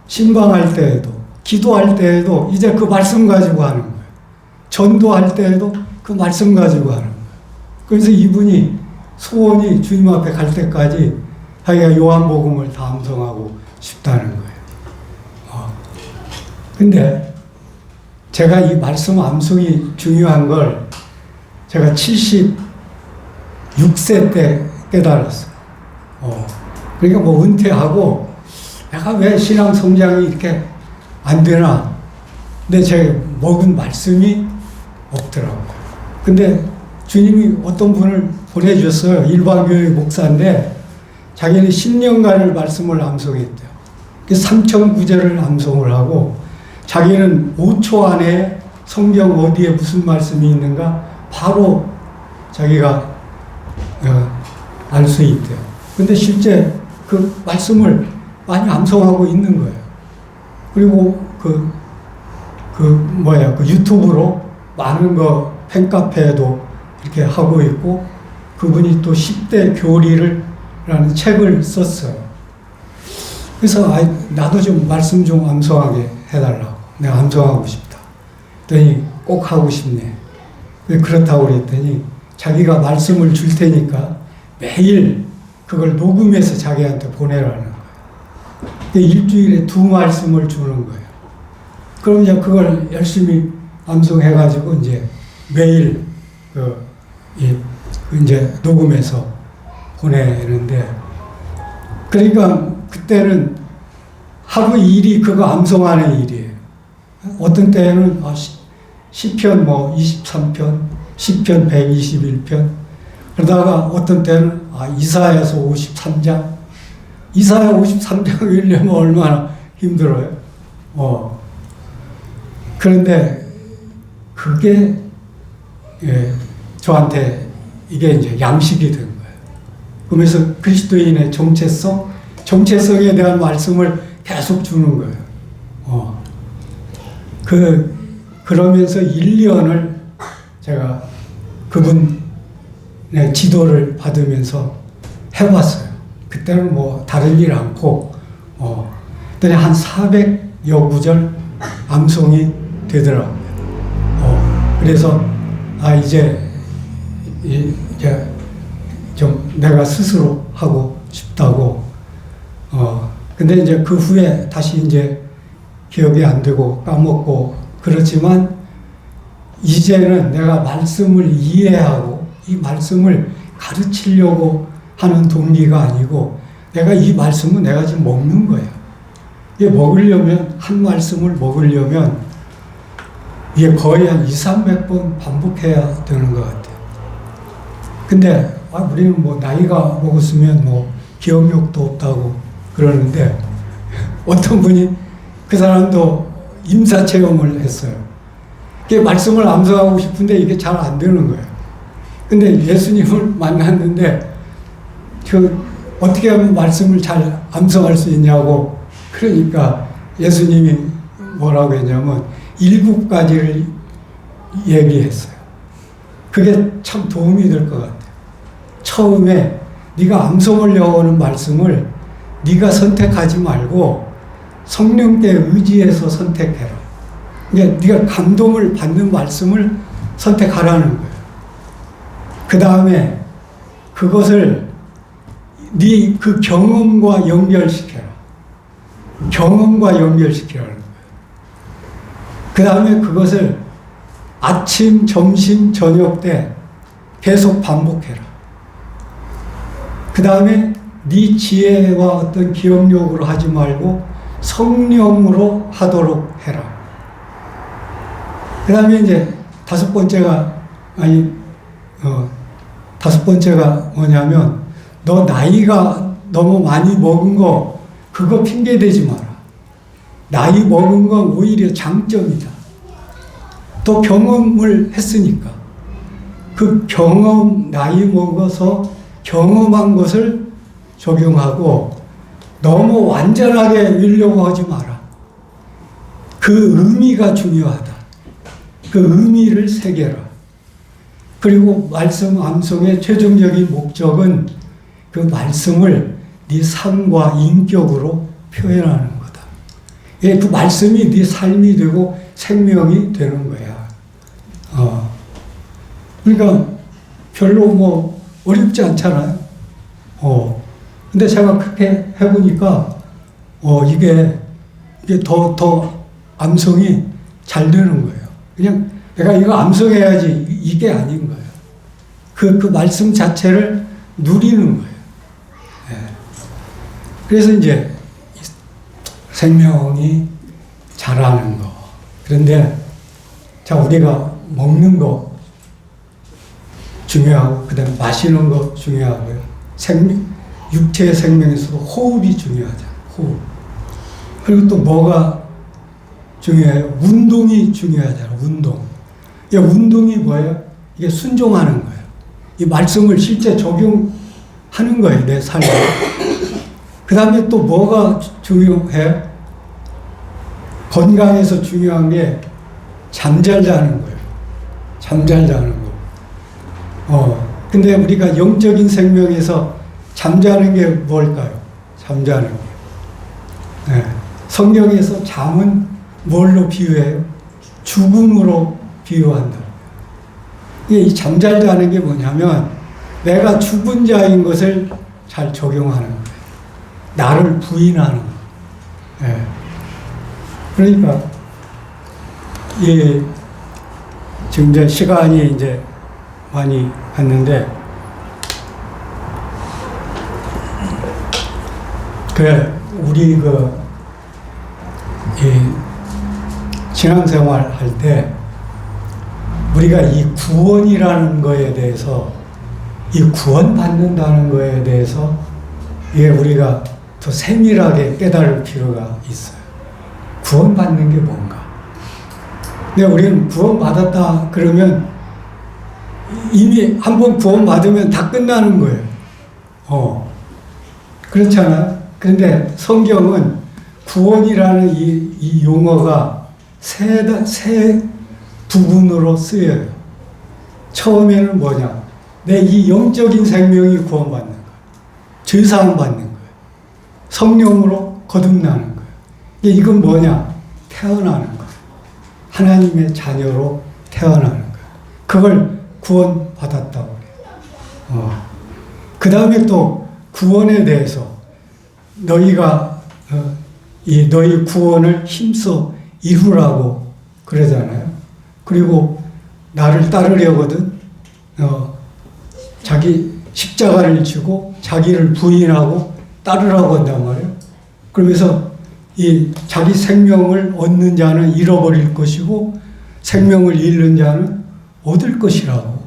신방할 때에도 기도할 때에도 이제 그 말씀 가지고 하는 거예요. 전도할 때에도 그 말씀 가지고 하는 거예요. 그래서 이분이 소원이 주님 앞에 갈 때까지 자기가 요한복음을 다 암송하고 싶다는 거예요. 근데 제가 이 말씀 암송이 중요한 걸 제가 76세 때 깨달았어요. 그러니까 뭐 은퇴하고 내가 왜 신앙 성장이 이렇게 안 되나. 근데 제가 먹은 말씀이 없더라고요. 근데 주님이 어떤 분을 보내주셨어요. 일반교회 목사인데 자기는 10년간을 말씀을 암송했대요. 그래서 3,009절을 암송을 하고 자기는 5초 안에 성경 어디에 무슨 말씀이 있는가 바로 자기가 알 수 있대요. 근데 실제 그 말씀을 많이 암송하고 있는 거예요. 그리고 그 유튜브로 많은 거 팬카페에도 이렇게 하고 있고 그분이 또 10대 교리라는 책을 썼어요. 그래서 나도 좀 말씀 좀 암송하게 해달라고. 내가 암송하고 싶다. 그랬더니 꼭 하고 싶네. 왜 그렇다고 그랬더니 자기가 말씀을 줄 테니까 매일 그걸 녹음해서 자기한테 보내라는 거예요. 일주일에 2말씀을 주는 거예요. 그럼 이제 그걸 열심히 암송해가지고 이제 매일 이제 녹음해서 보내는데 그러니까 그때는 하루 일이 그거 암송하는 일이에요. 어떤 때는 시편 23편, 시편 121편 그러다가 어떤 때는 이사야서 53장 이사야 53장 읽으려면 얼마나 힘들어요. 그런데 그게 저한테 이게 이제 양식이 된 거예요. 그러면서 그리스도인의 정체성에 대한 말씀을 계속 주는 거예요. 그러면서 1년을 제가 그분의 지도를 받으면서 해봤어요. 그때는 뭐 다른 일 않고, 그때 한 400여 구절 암송이 되더라고요. 그래서, 이제 좀 내가 스스로 하고 싶다고, 근데 이제 그 후에 다시 이제 기억이 안 되고 까먹고 그렇지만 이제는 내가 말씀을 이해하고 이 말씀을 가르치려고 하는 동기가 아니고 내가 이 말씀은 내가 지금 먹는 거예요. 이게 먹으려면 한 말씀을 먹으려면 이게 거의 한 200~300번 반복해야 되는 것 같아요. 근데 우리는 뭐 나이가 먹었으면 뭐 기억력도 없다고 그러는데 어떤 분이 그 사람도 임사 체험을 했어요. 말씀을 암송하고 싶은데 이게 잘 안 되는 거예요. 근데 예수님을 만났는데 어떻게 하면 말씀을 잘 암송할 수 있냐고 그러니까 예수님이 뭐라고 했냐면 7가지를 얘기했어요. 그게 참 도움이 될 것 같아요. 처음에 네가 암송을 여호는 말씀을 네가 선택하지 말고 성령께 의지해서 선택해라. 그러니까 네가 감동을 받는 말씀을 선택하라는 거예요. 그 다음에 그것을 네 그 경험과 연결시켜라. 경험과 연결시키라는 거예요. 그 다음에 그것을 아침, 점심, 저녁 때 계속 반복해라. 그 다음에 네 지혜와 어떤 기억력으로 하지 말고 성령으로 하도록 해라. 그 다음에 이제 다섯 번째가 뭐냐면 너 나이가 너무 많이 먹은 거 그거 핑계 대지 마라. 나이 먹은 건 오히려 장점이다. 또 경험을 했으니까 그 경험, 나이 먹어서 경험한 것을 적용하고 너무 완전하게 밀려고 하지 마라. 그 의미가 중요하다. 그 의미를 새겨라. 그리고 말씀 암송의 최종적인 목적은 그 말씀을 네 삶과 인격으로 표현하는 거다. 예, 그 말씀이 네 삶이 되고 생명이 되는 거야. 그러니까 별로 뭐 어렵지 않잖아요. 근데 제가 그렇게 해보니까 이게 더 암송이 잘 되는 거예요. 그냥 내가 이거 암송해야지 이게 아닌 거예요. 그 말씀 자체를 누리는 거예요. 예. 그래서 이제 생명이 자라는 거. 그런데 자 우리가 먹는 거 중요하고 그다음에 마시는 거 중요하고요. 육체의 생명에서도 호흡이 중요하죠. 호흡. 그리고 또 뭐가 중요해요? 운동이 중요하잖아요. 운동. 이 운동이 뭐예요? 이게 순종하는 거예요. 이 말씀을 실제 적용하는 거예요. 내 삶에. 그 다음에 또 뭐가 중요해? 건강에서 중요한 게 잠잘 자는 거예요. 잠잘 자는 거. 근데 우리가 영적인 생명에서 잠자는 게 뭘까요? 잠자는 게. 네. 성경에서 잠은 뭘로 비유해요? 죽음으로 비유한다. 이 잠잘 자는 게 뭐냐면 내가 죽은 자인 것을 잘 적용하는 거예요. 나를 부인하는 거예요. 네. 그러니까 지금 이제 시간이 이제 많이 갔는데 우리 신앙생활 할 때 우리가 이 구원이라는 거에 대해서 이 구원받는다는 거에 대해서 우리가 더 세밀하게 깨달을 필요가 있어요. 구원받는 게 뭔가? 근데 우리는 구원받았다 그러면 이미 한번 구원받으면 다 끝나는 거예요. 그렇잖아요. 그런데 성경은 구원이라는 이 용어가 세 부분으로 쓰여요. 처음에는 뭐냐? 내 이 영적인 생명이 구원받는 거예요. 죄사함 받는 거예요. 성령으로 거듭나는 거예요. 이건 뭐냐? 태어나는 거예요. 하나님의 자녀로 태어나는 거예요. 그걸 구원받았다고 그래요. 그 다음에 또 구원에 대해서 너희가 너희 구원을 힘써 이루라고 그러잖아요. 그리고 나를 따르려거든 자기 십자가를 지고 자기를 부인하고 따르라고 한단 말이에요. 그러면서 이 자기 생명을 얻는 자는 잃어버릴 것이고 생명을 잃는 자는 얻을 것이라고.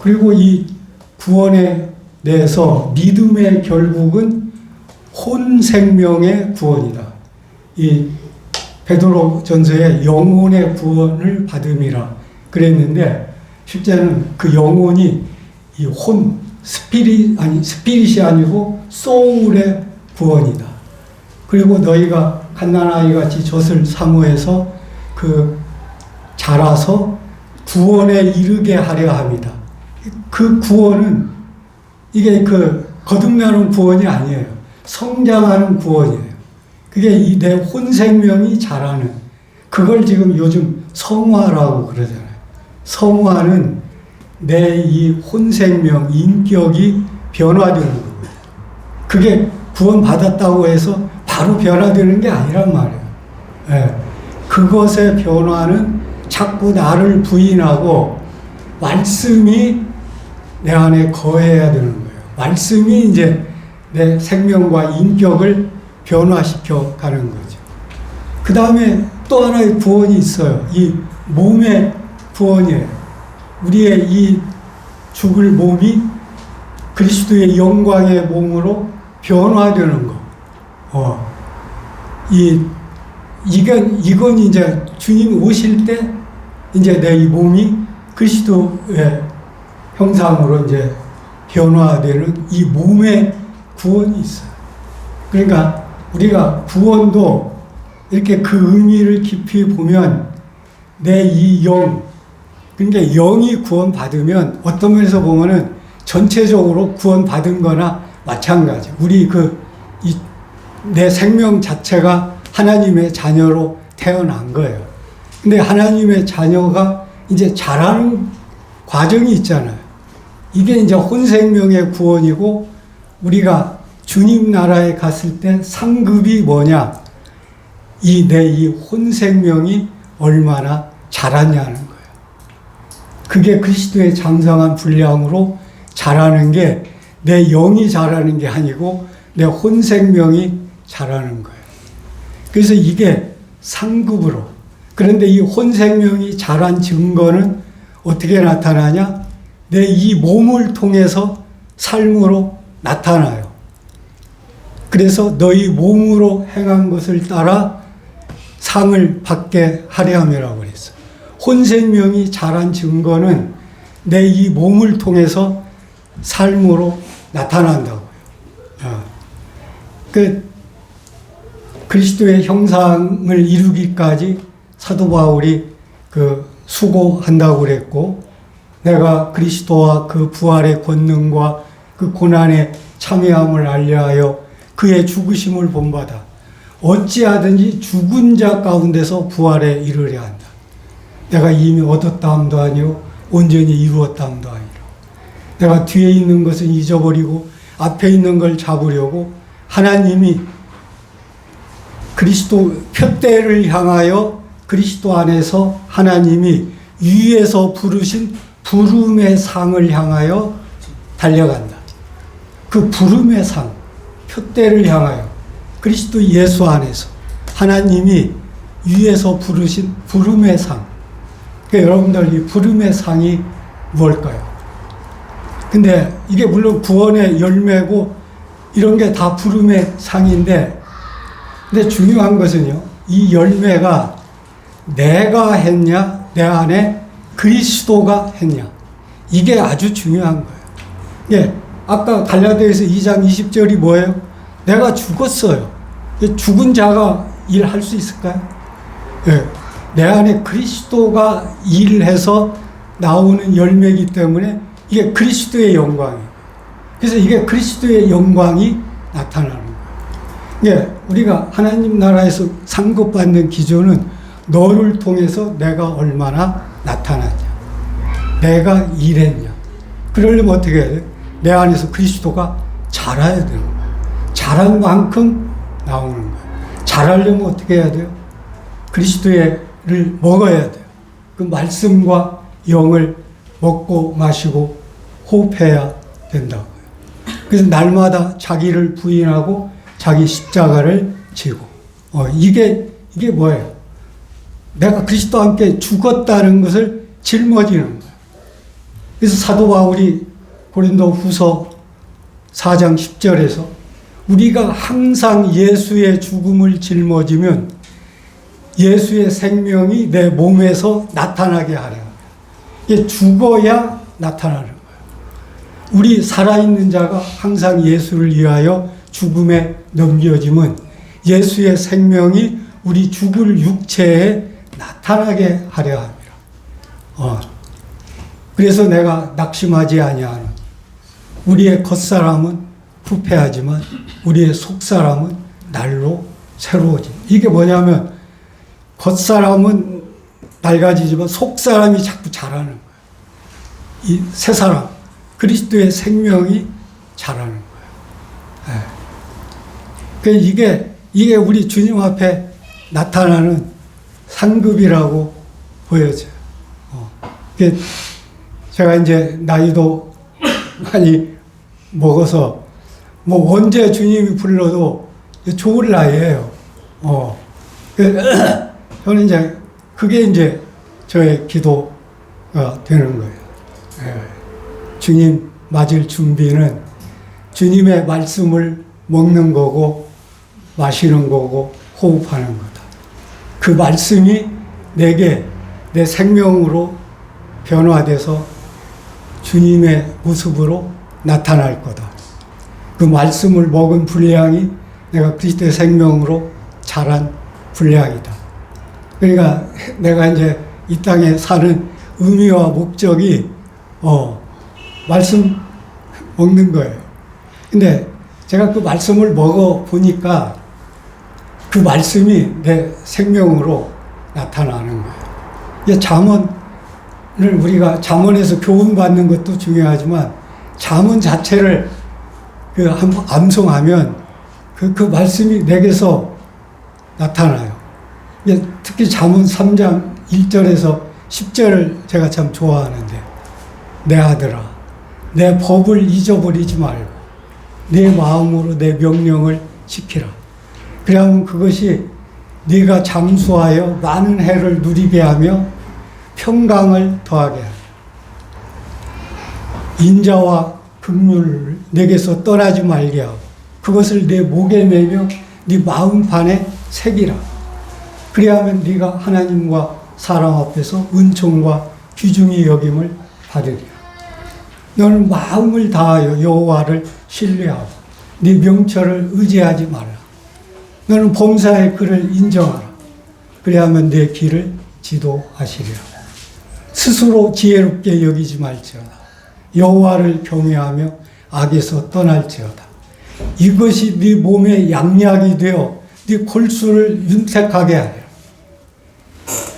그리고 이 구원에 대해서 믿음의 결국은 혼 생명의 구원이다. 이 베드로전서에 영혼의 구원을 받음이라 그랬는데 실제는 그 영혼이 이 스피릿이 아니고 소울의 구원이다. 그리고 너희가 갓난아이 같이 젖을 사모해서 자라서 구원에 이르게 하려 합니다. 그 구원은 이게 거듭나는 구원이 아니에요. 성장하는 구원이에요. 그게 내 혼생명이 자라는, 그걸 지금 요즘 성화라고 그러잖아요. 성화는 내 이 혼생명, 인격이 변화되는 거예요. 그게 구원받았다고 해서 바로 변화되는 게 아니란 말이에요. 예. 그것의 변화는 자꾸 나를 부인하고 말씀이 내 안에 거해야 되는 거예요. 말씀이 이제 내 생명과 인격을 변화시켜 가는 거죠. 그 다음에 또 하나의 구원이 있어요. 이 몸의 구원이에요. 우리의 이 죽을 몸이 그리스도의 영광의 몸으로 변화되는 거. 이건 이제 주님 오실 때 이제 내 이 몸이 그리스도의 형상으로 이제 변화되는 이 몸의 구원이 있어요. 그러니까 우리가 구원도 이렇게 그 의미를 깊이 보면 내 이 영, 그러니까 영이 구원받으면 어떤 면에서 보면은 전체적으로 구원받은 거나 마찬가지. 우리 내 생명 자체가 하나님의 자녀로 태어난 거예요. 근데 하나님의 자녀가 이제 자라는 과정이 있잖아요. 이게 이제 혼생명의 구원이고, 우리가 주님 나라에 갔을 때 상급이 뭐냐? 내 이 혼생명이 얼마나 자랐냐는 거예요. 그게 그리스도의 장성한 분량으로 자라는 게 내 영이 자라는 게 아니고 내 혼생명이 자라는 거예요. 그래서 이게 상급으로. 그런데 이 혼생명이 자란 증거는 어떻게 나타나냐? 내 이 몸을 통해서 삶으로 나타나요. 그래서 너희 몸으로 행한 것을 따라 상을 받게 하려 함이라고 그랬어요. 혼생명이 자란 증거는 내 이 몸을 통해서 삶으로 나타난다고요. 그리스도의 형상을 이루기까지 사도 바울이 수고한다고 그랬고, 내가 그리스도와 그 부활의 권능과 그 고난의 참여함을 알려하여 그의 죽으심을 본받아 어찌하든지 죽은 자 가운데서 부활에 이르려 한다. 내가 이미 얻었다 함도 아니요 온전히 이루었다 함도 아니라. 내가 뒤에 있는 것은 잊어버리고 앞에 있는 걸 잡으려고 하나님이 그리스도 표대를 향하여 그리스도 안에서 하나님이 위에서 부르신 부름의 상을 향하여 달려간다. 그 부름의 상, 표대를 향하여 그리스도 예수 안에서 하나님이 위에서 부르신 부름의 상. 그러니까 여러분들 이 부름의 상이 뭘까요? 근데 이게 물론 구원의 열매고 이런 게 다 부름의 상인데, 근데 중요한 것은요, 이 열매가 내가 했냐, 내 안에 그리스도가 했냐, 이게 아주 중요한 거예요. 예, 아까 갈라디아서 2장 20절이 뭐예요? 내가 죽었어요. 죽은 자가 일할 수 있을까요? 예, 내 안에 그리스도가 일해서 나오는 열매이기 때문에 이게 그리스도의 영광이에요. 그래서 이게 그리스도의 영광이 나타나는 거예요. 예, 우리가 하나님 나라에서 상급받는 기준은 너를 통해서 내가 얼마나 나타났냐, 내가 일했냐. 그러려면 어떻게 해야 돼요? 내 안에서 그리스도가 자라야 되는 거예요. 자란 만큼 나오는 거예요. 자라려면 어떻게 해야 돼요? 그리스도를 먹어야 돼요. 그 말씀과 영을 먹고 마시고 호흡해야 된다고요. 그래서 날마다 자기를 부인하고 자기 십자가를 지고, 이게 뭐예요? 내가 그리스도와 함께 죽었다는 것을 짊어지는 거예요. 그래서 사도 바울이 고린도 후서 4장 10절에서 우리가 항상 예수의 죽음을 짊어지면 예수의 생명이 내 몸에서 나타나게 하려. 이게 죽어야 나타나는 거예요. 우리 살아있는 자가 항상 예수를 위하여 죽음에 넘겨짐은 예수의 생명이 우리 죽을 육체에 나타나게 하려 함이라. 그래서 내가 낙심하지 아니하는, 우리의 겉사람은 부패하지만 우리의 속사람은 날로 새로워진. 이게 뭐냐면 겉사람은 낡아지지만 속사람이 자꾸 자라는 거예요. 이 새 사람, 그리스도의 생명이 자라는 거예요. 네. 그러니까 이게 우리 주님 앞에 나타나는 상급이라고 보여져요. 제가 이제 나이도 많이 먹어서 뭐 언제 주님이 불러도 좋을 나이에요. 저는 이제 그게 이제 저의 기도가 되는 거예요. 주님 맞을 준비는 주님의 말씀을 먹는 거고 마시는 거고 호흡하는 거다. 그 말씀이 내게 내 생명으로 변화돼서 주님의 모습으로 나타날 거다. 그 말씀을 먹은 분량이 내가 그리스도의 생명으로 자란 분량이다. 그러니까 내가 이제 이 땅에 사는 의미와 목적이 말씀 먹는 거예요. 근데 제가 그 말씀을 먹어 보니까 그 말씀이 내 생명으로 나타나는 거예요. 이게 잠언을 우리가 잠언에서 교훈 받는 것도 중요하지만 잠언 자체를 한번 암송하면 그 말씀이 내게서 나타나요. 특히 잠언 3장 1절에서 10절을 제가 참 좋아하는데, 내 아들아 내 법을 잊어버리지 말고 내 마음으로 내 명령을 지키라. 그러면 그것이 네가 장수하여 많은 해를 누리게 하며 평강을 더하게 하라. 인자와 긍휼을 내게서 떠나지 말게 하고 그것을 내 목에 매며 네 마음판에 새기라. 그리하면 네가 하나님과 사람 앞에서 은총과 귀중히 여김을 받으리라. 너는 마음을 다하여 여호와를 신뢰하고 네 명철을 의지하지 마라. 너는 범사의 그를 인정하라. 그리하면 내 길을 지도하시리라. 스스로 지혜롭게 여기지 말지어다. 여호와를 경외하며 악에서 떠날지어다. 이것이 네 몸의 양약이 되어 네 골수를 윤택하게 하리라.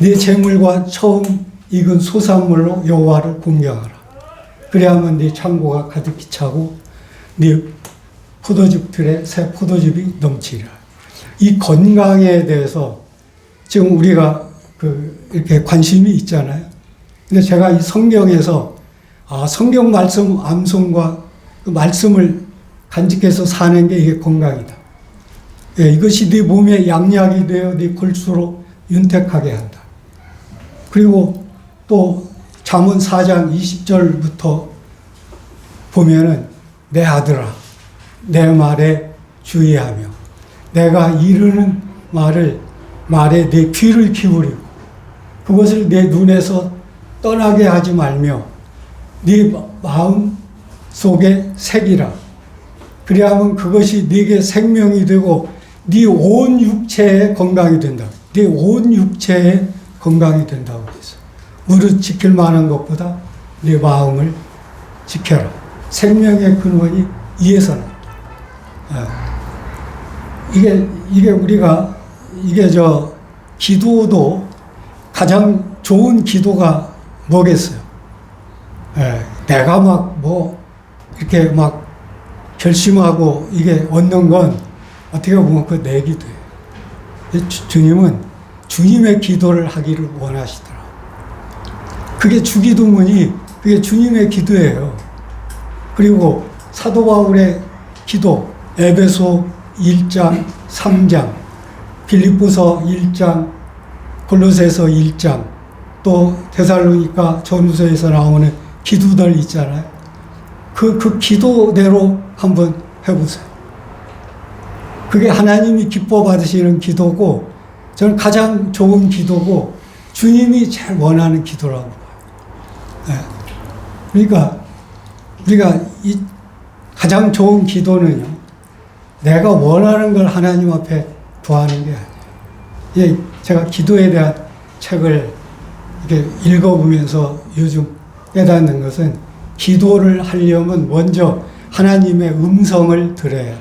네 재물과 처음 익은 소산물로 여호와를 공경하라. 그리하면 네 창고가 가득히 차고 네 포도즙 틀에 새 포도즙이 넘치리라. 이 건강에 대해서 지금 우리가 이렇게 관심이 있잖아요. 근데 제가 이 성경에서 성경 말씀 암송과 그 말씀을 간직해서 사는 게 이게 건강이다. 이것이 네 몸에 양약이 되어 네 골수로 윤택하게 한다. 그리고 또 잠언 4장 20절부터 보면은 내 아들아 내 말에 주의하며 내가 이르는 말에 내 귀를 기울이고 그것을 내 눈에서 떠나게 하지 말며 네 마음 속에 새기라. 그리하면 그것이 네게 생명이 되고 네 온 육체의 건강이 된다. 네 온 육체의 건강이 된다고 그랬어요. 무릇 지킬 만한 것보다 네 마음을 지켜라. 생명의 근원이 이에서 나. 이게 우리가 기도도 가장 좋은 기도가 뭐겠어요? 내가 이렇게 결심하고 이게 얻는 건 어떻게 보면 그 내 기도예요. 주님은 주님의 기도를 하기를 원하시더라. 그게 주기도문이 그게 주님의 기도예요. 그리고 사도 바울의 기도, 에베소 1장, 3장, 빌립보서 1장, 골로새서 1장, 또 데살로니가 전후서에서 나오는 기도들 있잖아요. 그 기도대로 한번 해보세요. 그게 하나님이 기뻐 받으시는 기도고, 저는 가장 좋은 기도고, 주님이 제일 원하는 기도라고 봐요. 그러니까, 우리가 이 가장 좋은 기도는요, 내가 원하는 걸 하나님 앞에 구하는 게 아니에요. 제가 기도에 대한 책을 이렇게 읽어보면서 요즘 깨닫는 것은 기도를 하려면 먼저 하나님의 음성을 들어야 돼요.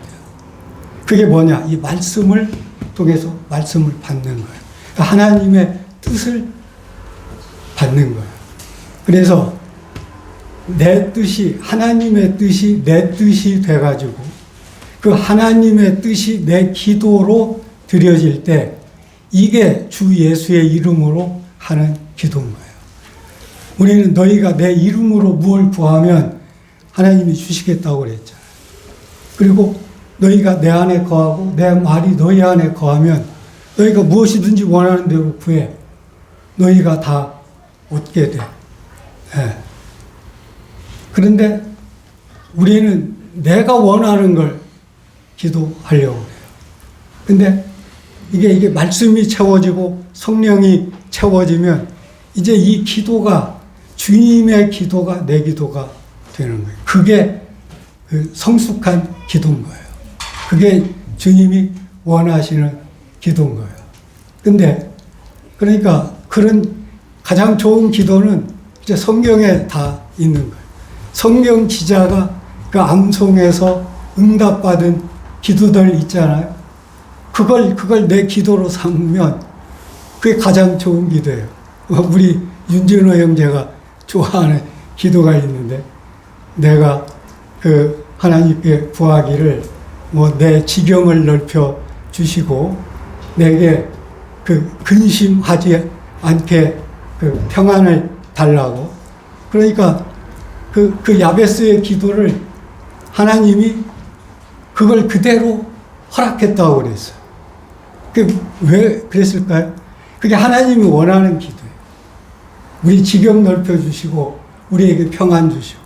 그게 뭐냐? 이 말씀을 통해서 말씀을 받는 거예요. 그러니까 하나님의 뜻을 받는 거예요. 그래서 내 뜻이, 하나님의 뜻이 내 뜻이 돼가지고 그 하나님의 뜻이 내 기도로 드려질 때 이게 주 예수의 이름으로 하는 기도인 거예요. 우리는 너희가 내 이름으로 무엇을 구하면 하나님이 주시겠다고 그랬잖아요. 그리고 너희가 내 안에 거하고 내 말이 너희 안에 거하면 너희가 무엇이든지 원하는 대로 구해. 너희가 다 얻게 돼. 네. 그런데 우리는 내가 원하는 걸 기도하려고 해요. 근데 이게 말씀이 채워지고 성령이 채워지면 이제 이 기도가 주님의 기도가 내 기도가 되는 거예요. 그게 그 성숙한 기도인 거예요. 그게 주님이 원하시는 기도인 거예요. 근데 그러니까 그런 가장 좋은 기도는 이제 성경에 다 있는 거예요. 성경 기자가 그 암송에서 응답받은 기도들 있잖아요. 그걸 내 기도로 삼으면 그게 가장 좋은 기도예요. 우리 윤진호 형제가 좋아하는 기도가 있는데 내가 그 하나님께 구하기를 뭐 내 지경을 넓혀 주시고 내게 그 근심하지 않게 그 평안을 달라고. 그러니까 그 야베스의 기도를 하나님이 그걸 그대로 허락했다고 그랬어요. 왜 그랬을까요? 그게 하나님이 원하는 기도예요. 우리 지경 넓혀주시고 우리에게 평안 주시고.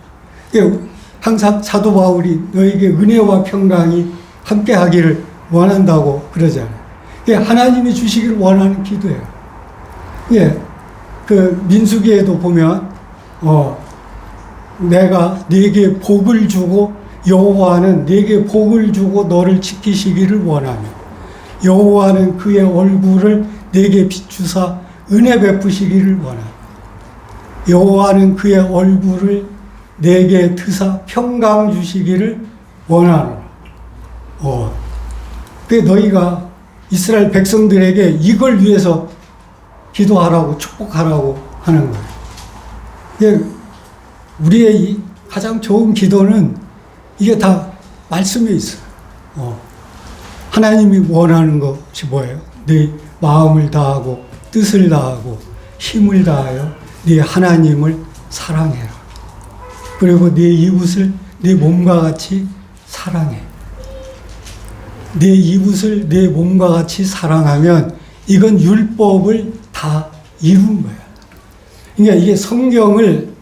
항상 사도 바울이 너에게 은혜와 평강이 함께 하기를 원한다고 그러잖아요. 그게 하나님이 주시기를 원하는 기도예요. 예, 그 민수기에도 보면 내가 네게 복을 주고 여호와는 네게 복을 주고 너를 지키시기를 원하며 여호와는 그의 얼굴을 네게 비추사 은혜 베푸시기를 원하며 여호와는 그의 얼굴을 내게 드사 평강 주시기를 원하노라. 그게 너희가 이스라엘 백성들에게 이걸 위해서 기도하라고 축복하라고 하는 거예요. 이게 우리의 이 가장 좋은 기도는 이게 다 말씀에 있어요. 하나님이 원하는 것이 뭐예요? 네 마음을 다하고 뜻을 다하고 힘을 다하여 네 하나님을 사랑해라. 그리고 네 이웃을 네 몸과 같이 사랑해. 네 이웃을 네 몸과 같이 사랑하면 이건 율법을 다 이룬 거야. 그러니까 이게 성경을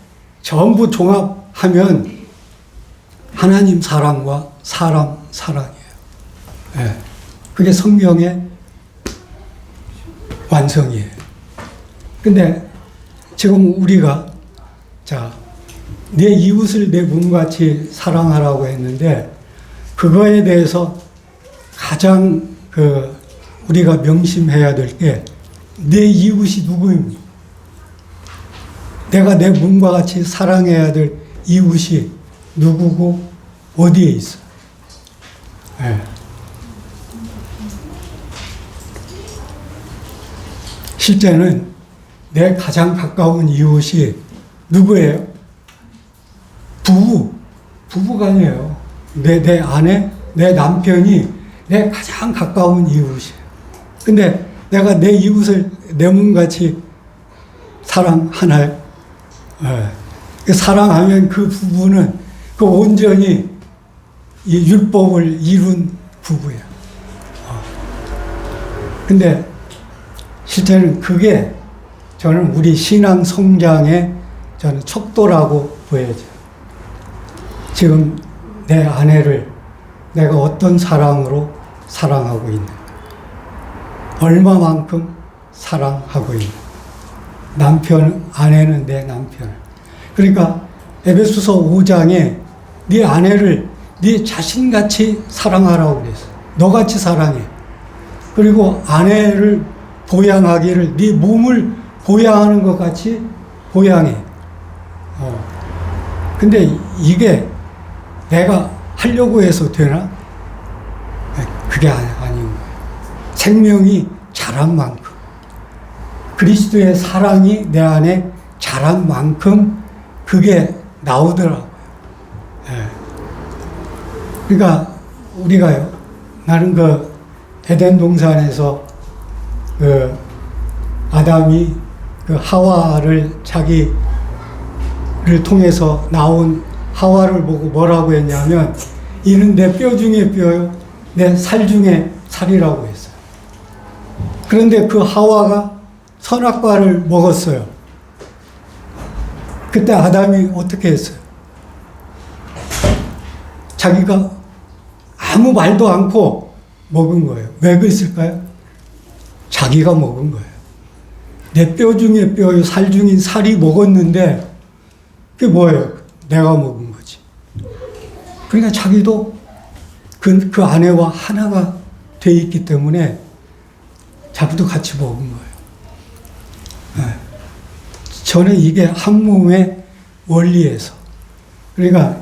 전부 종합하면 하나님 사랑과 사람 사랑이에요. 네. 그게 성경의 완성이에요. 근데 지금 우리가 내 이웃을 내 몸같이 사랑하라고 했는데 그거에 대해서 가장 우리가 명심해야 될 게 내 이웃이 누구입니까? 내가 내 몸과 같이 사랑해야 될 이웃이 누구고 어디에 있어? 네. 실제는 내 가장 가까운 이웃이 누구예요? 부부가 아니에요. 내 아내, 내 남편이 내 가장 가까운 이웃이에요. 근데 내가 내 이웃을 내 몸같이 사랑하나요? 네. 사랑하면 그 부부는 온전히 이 율법을 이룬 부부예요. 근데 실제는 그게 저는 우리 신앙 성장의 저는 척도라고 보여져요. 지금 내 아내를 내가 어떤 사랑으로 사랑하고 있는가? 얼마만큼 사랑하고 있는가? 아내는 내 남편을. 그러니까 에베소서 5장에 네 아내를 네 자신같이 사랑하라고 그랬어. 너같이 사랑해. 그리고 아내를 보양하기를 네 몸을 보양하는 것 같이 보양해. 근데 이게 내가 하려고 해서 되나? 그게 아닌 거예요. 생명이 자란 만큼, 그리스도의 사랑이 내 안에 자란 만큼 그게 나오더라고요. 예. 그러니까 우리가요, 나는 그 에덴 동산에서 그 아담이 그 하와를 자기를 통해서 나온 하와를 보고 뭐라고 했냐면, 이는 내 뼈 중에 뼈요, 내 살 중에 살이라고 했어요. 그런데 그 하와가 선악과를 먹었어요. 그때 아담이 어떻게 했어요? 자기가 아무 말도 않고 먹은 거예요. 왜 그랬을까요? 자기가 먹은 거예요. 내 뼈 중에 뼈요, 살 중인 살이 먹었는데, 그게 뭐예요? 내가 먹은 거지. 그러니까 자기도 그 아내와 하나가 돼 있기 때문에 자기도 같이 먹은 거예요. 네. 저는 이게 한 몸의 원리에서. 그러니까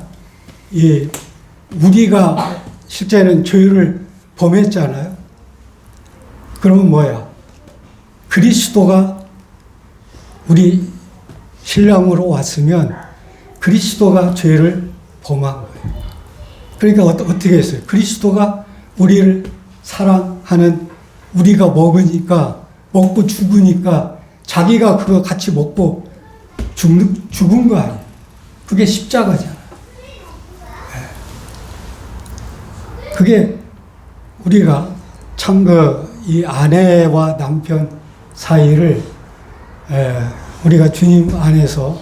우리가 실제는 죄를 범했잖아요. 그러면 뭐야? 그리스도가 우리 신랑으로 왔으면 그리스도가 죄를 범한 거예요. 그러니까 어떻게 했어요? 그리스도가 우리를 사랑하는, 우리가 먹고 죽으니까 자기가 그거 같이 먹고 죽은 거 아니에요. 그게 십자가잖아요. 그게 우리가 참 이 아내와 남편 사이를 우리가 주님 안에서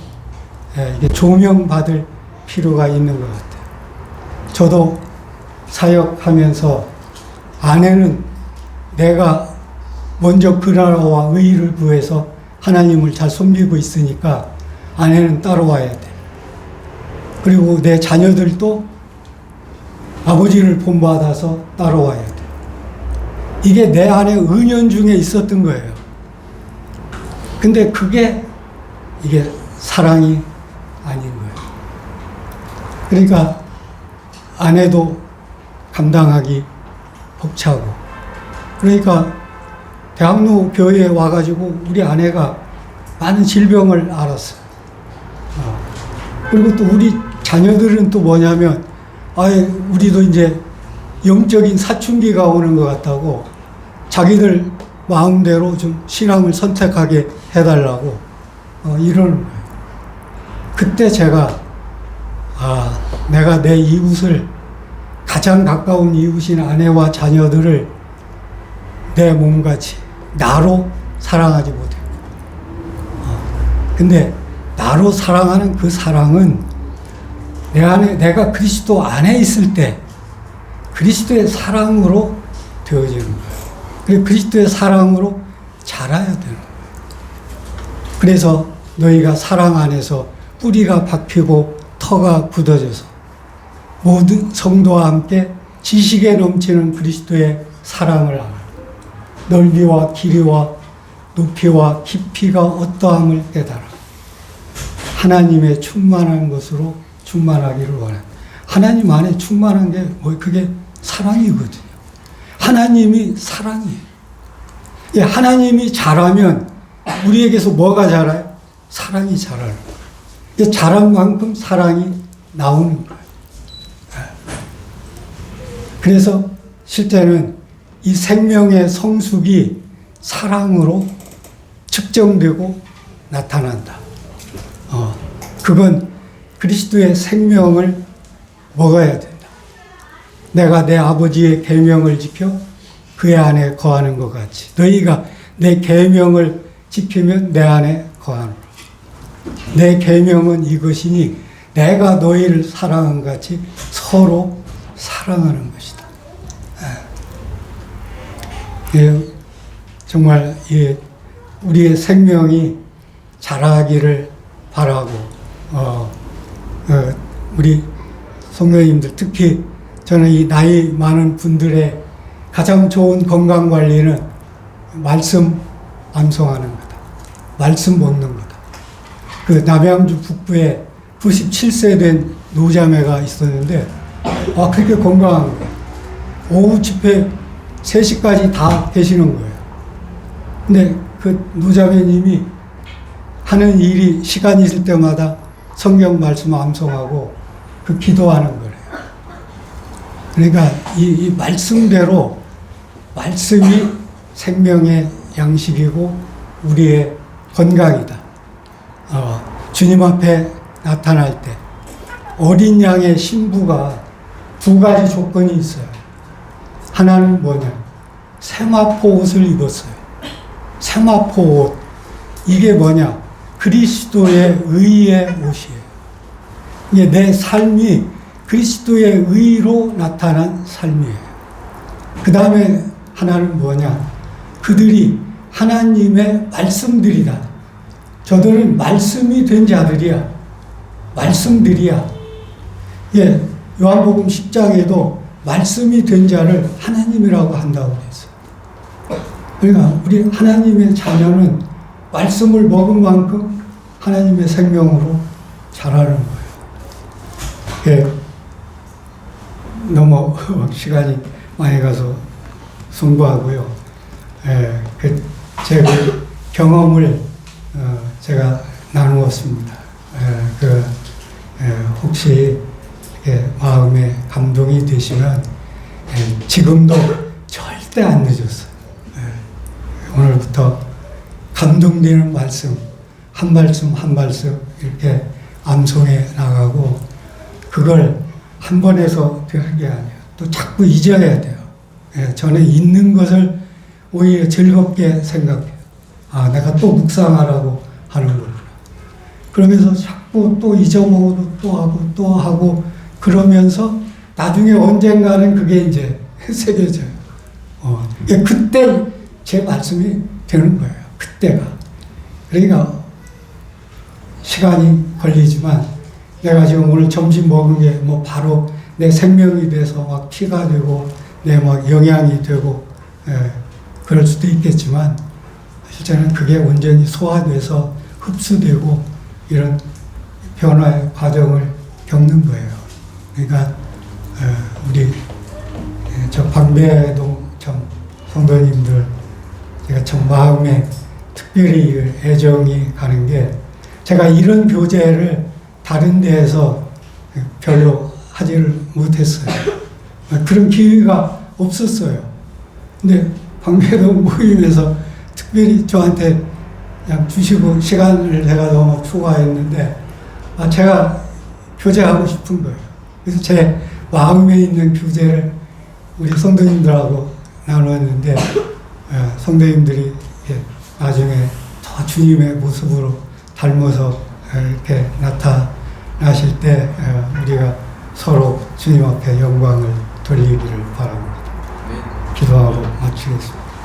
이게 조명받을 필요가 있는 것 같아요. 저도 사역하면서 아내는 내가 먼저 그 나라와 의의를 구해서 하나님을 잘 섬기고 있으니까 아내는 따라와야 돼. 그리고 내 자녀들도 아버지를 본받아서 따라와야 돼. 이게 내 안에 은연중에 있었던 거예요. 근데 이게 사랑이 아닌 거예요. 그러니까 아내도 감당하기 벅차고, 그러니까 대학로 교회에 와가지고 우리 아내가 많은 질병을 앓았어요. 그리고 또 우리 자녀들은 또 뭐냐면, 우리도 이제 영적인 사춘기가 오는 것 같다고 자기들 마음대로 좀 신앙을 선택하게 해달라고 이러는 거예요. 그때 제가 내가 내 이웃을, 가장 가까운 이웃인 아내와 자녀들을 내 몸같이 나로 사랑하지 못해. 근데 나로 사랑하는 그 사랑은 내 안에, 내가 그리스도 안에 있을 때 그리스도의 사랑으로 되어지는 거예요. 그리고 그리스도의 사랑으로 자라야 되는 거예요. 그래서 너희가 사랑 안에서 뿌리가 박히고 터가 굳어져서 모든 성도와 함께 지식에 넘치는 그리스도의 사랑을 알아. 넓이와 길이와 높이와 깊이가 어떠함을 깨달아. 하나님의 충만한 것으로 충만하기를 원한다. 하나님 안에 충만한 게 그게 사랑이거든요. 하나님이 사랑이에요. 예, 하나님이 자라면 우리에게서 뭐가 자라요? 사랑이 자라는 거예요. 자란 만큼 사랑이 나오는 거예요. 그래서 실제는 이 생명의 성숙이 사랑으로 측정되고 나타난다. 그건 그리스도의 생명을 먹어야 된다. 내가 내 아버지의 계명을 지켜 그의 안에 거하는 것 같이 너희가 내 계명을 지키면 내 안에 거하노라. 내 계명은 이것이니 내가 너희를 사랑한 같이 서로 사랑하는 것이다. 정말 우리의 생명이 자라기를 바라고 우리 성도님들, 특히 저는 이 나이 많은 분들의 가장 좋은 건강 관리는 말씀 암송하는 거다. 말씀 먹는 거다. 그 남양주 북부에 97세 된 노자매가 있었는데 그렇게 건강한 거예요. 오후 집회 3시까지 다 계시는 거예요. 근데 그 노자매님이 하는 일이 시간 있을 때마다 성경 말씀 암송하고 그 기도하는 거예요. 그러니까 이 말씀대로 말씀이 생명의 양식이고 우리의 건강이다. 주님 앞에 나타날 때 어린 양의 신부가 2가지 조건이 있어요. 하나는 뭐냐? 세마포 옷을 입었어요. 세마포 옷. 이게 뭐냐? 그리스도의 의의 옷이에요. 이게 내 삶이 그리스도의 의로 나타난 삶이에요. 그 다음에 하나는 뭐냐? 그들이 하나님의 말씀들이다. 저들은 말씀이 된 자들이야. 말씀들이야. 예, 요한복음 10장에도 말씀이 된 자를 하나님이라고 한다고 그랬어요. 그러니까 우리 하나님의 자녀는 말씀을 먹은 만큼 하나님의 생명으로 자라는 거예요. 예, 너무 시간이 많이 가서 송구하고요. 예, 제 경험을 제가 나누었습니다. 혹시 마음에 감동이 되시면 지금도 절대 안 늦었어요. 오늘부터 감동되는 말씀 한 말씀 이렇게 암송해 나가고 그걸 한 번에서 되는 게 아니에요. 또 자꾸 잊어야 돼요. 저는 잊는 것을 오히려 즐겁게 생각해요. 내가 또 묵상하라고 하는 거구나. 그러면서 자꾸 또 잊어먹어도 또 하고 그러면서 나중에 언젠가는 그게 이제 새겨져요. 그때 제 말씀이 되는 거예요. 그때가. 그러니까 시간이 걸리지만 내가 지금 오늘 점심 먹은 게 뭐 바로 내 생명이 돼서 막 피가 되고 내 막 영양이 되고 그럴 수도 있겠지만 실제는 그게 온전히 소화돼서 흡수되고 이런 변화의 과정을 겪는 거예요. 그러니까 우리 저 방배동 참 성도님들 제가 참 마음에 특별히 애정이 가는 게 제가 이런 교제를 다른 데에서 별로 하지를 못했어요. 그런 기회가 없었어요. 근데 방배동 모임에서 특별히 저한테 그냥 주시고 시간을 제가 너무 추구했는데 제가 교제하고 싶은 거예요. 그래서 제 마음에 있는 교제를 우리 성도님들하고 나눴는데 성도님들이 나중에 더 주님의 모습으로 닮아서 이렇게 나타나실 때 우리가 서로 주님 앞에 영광을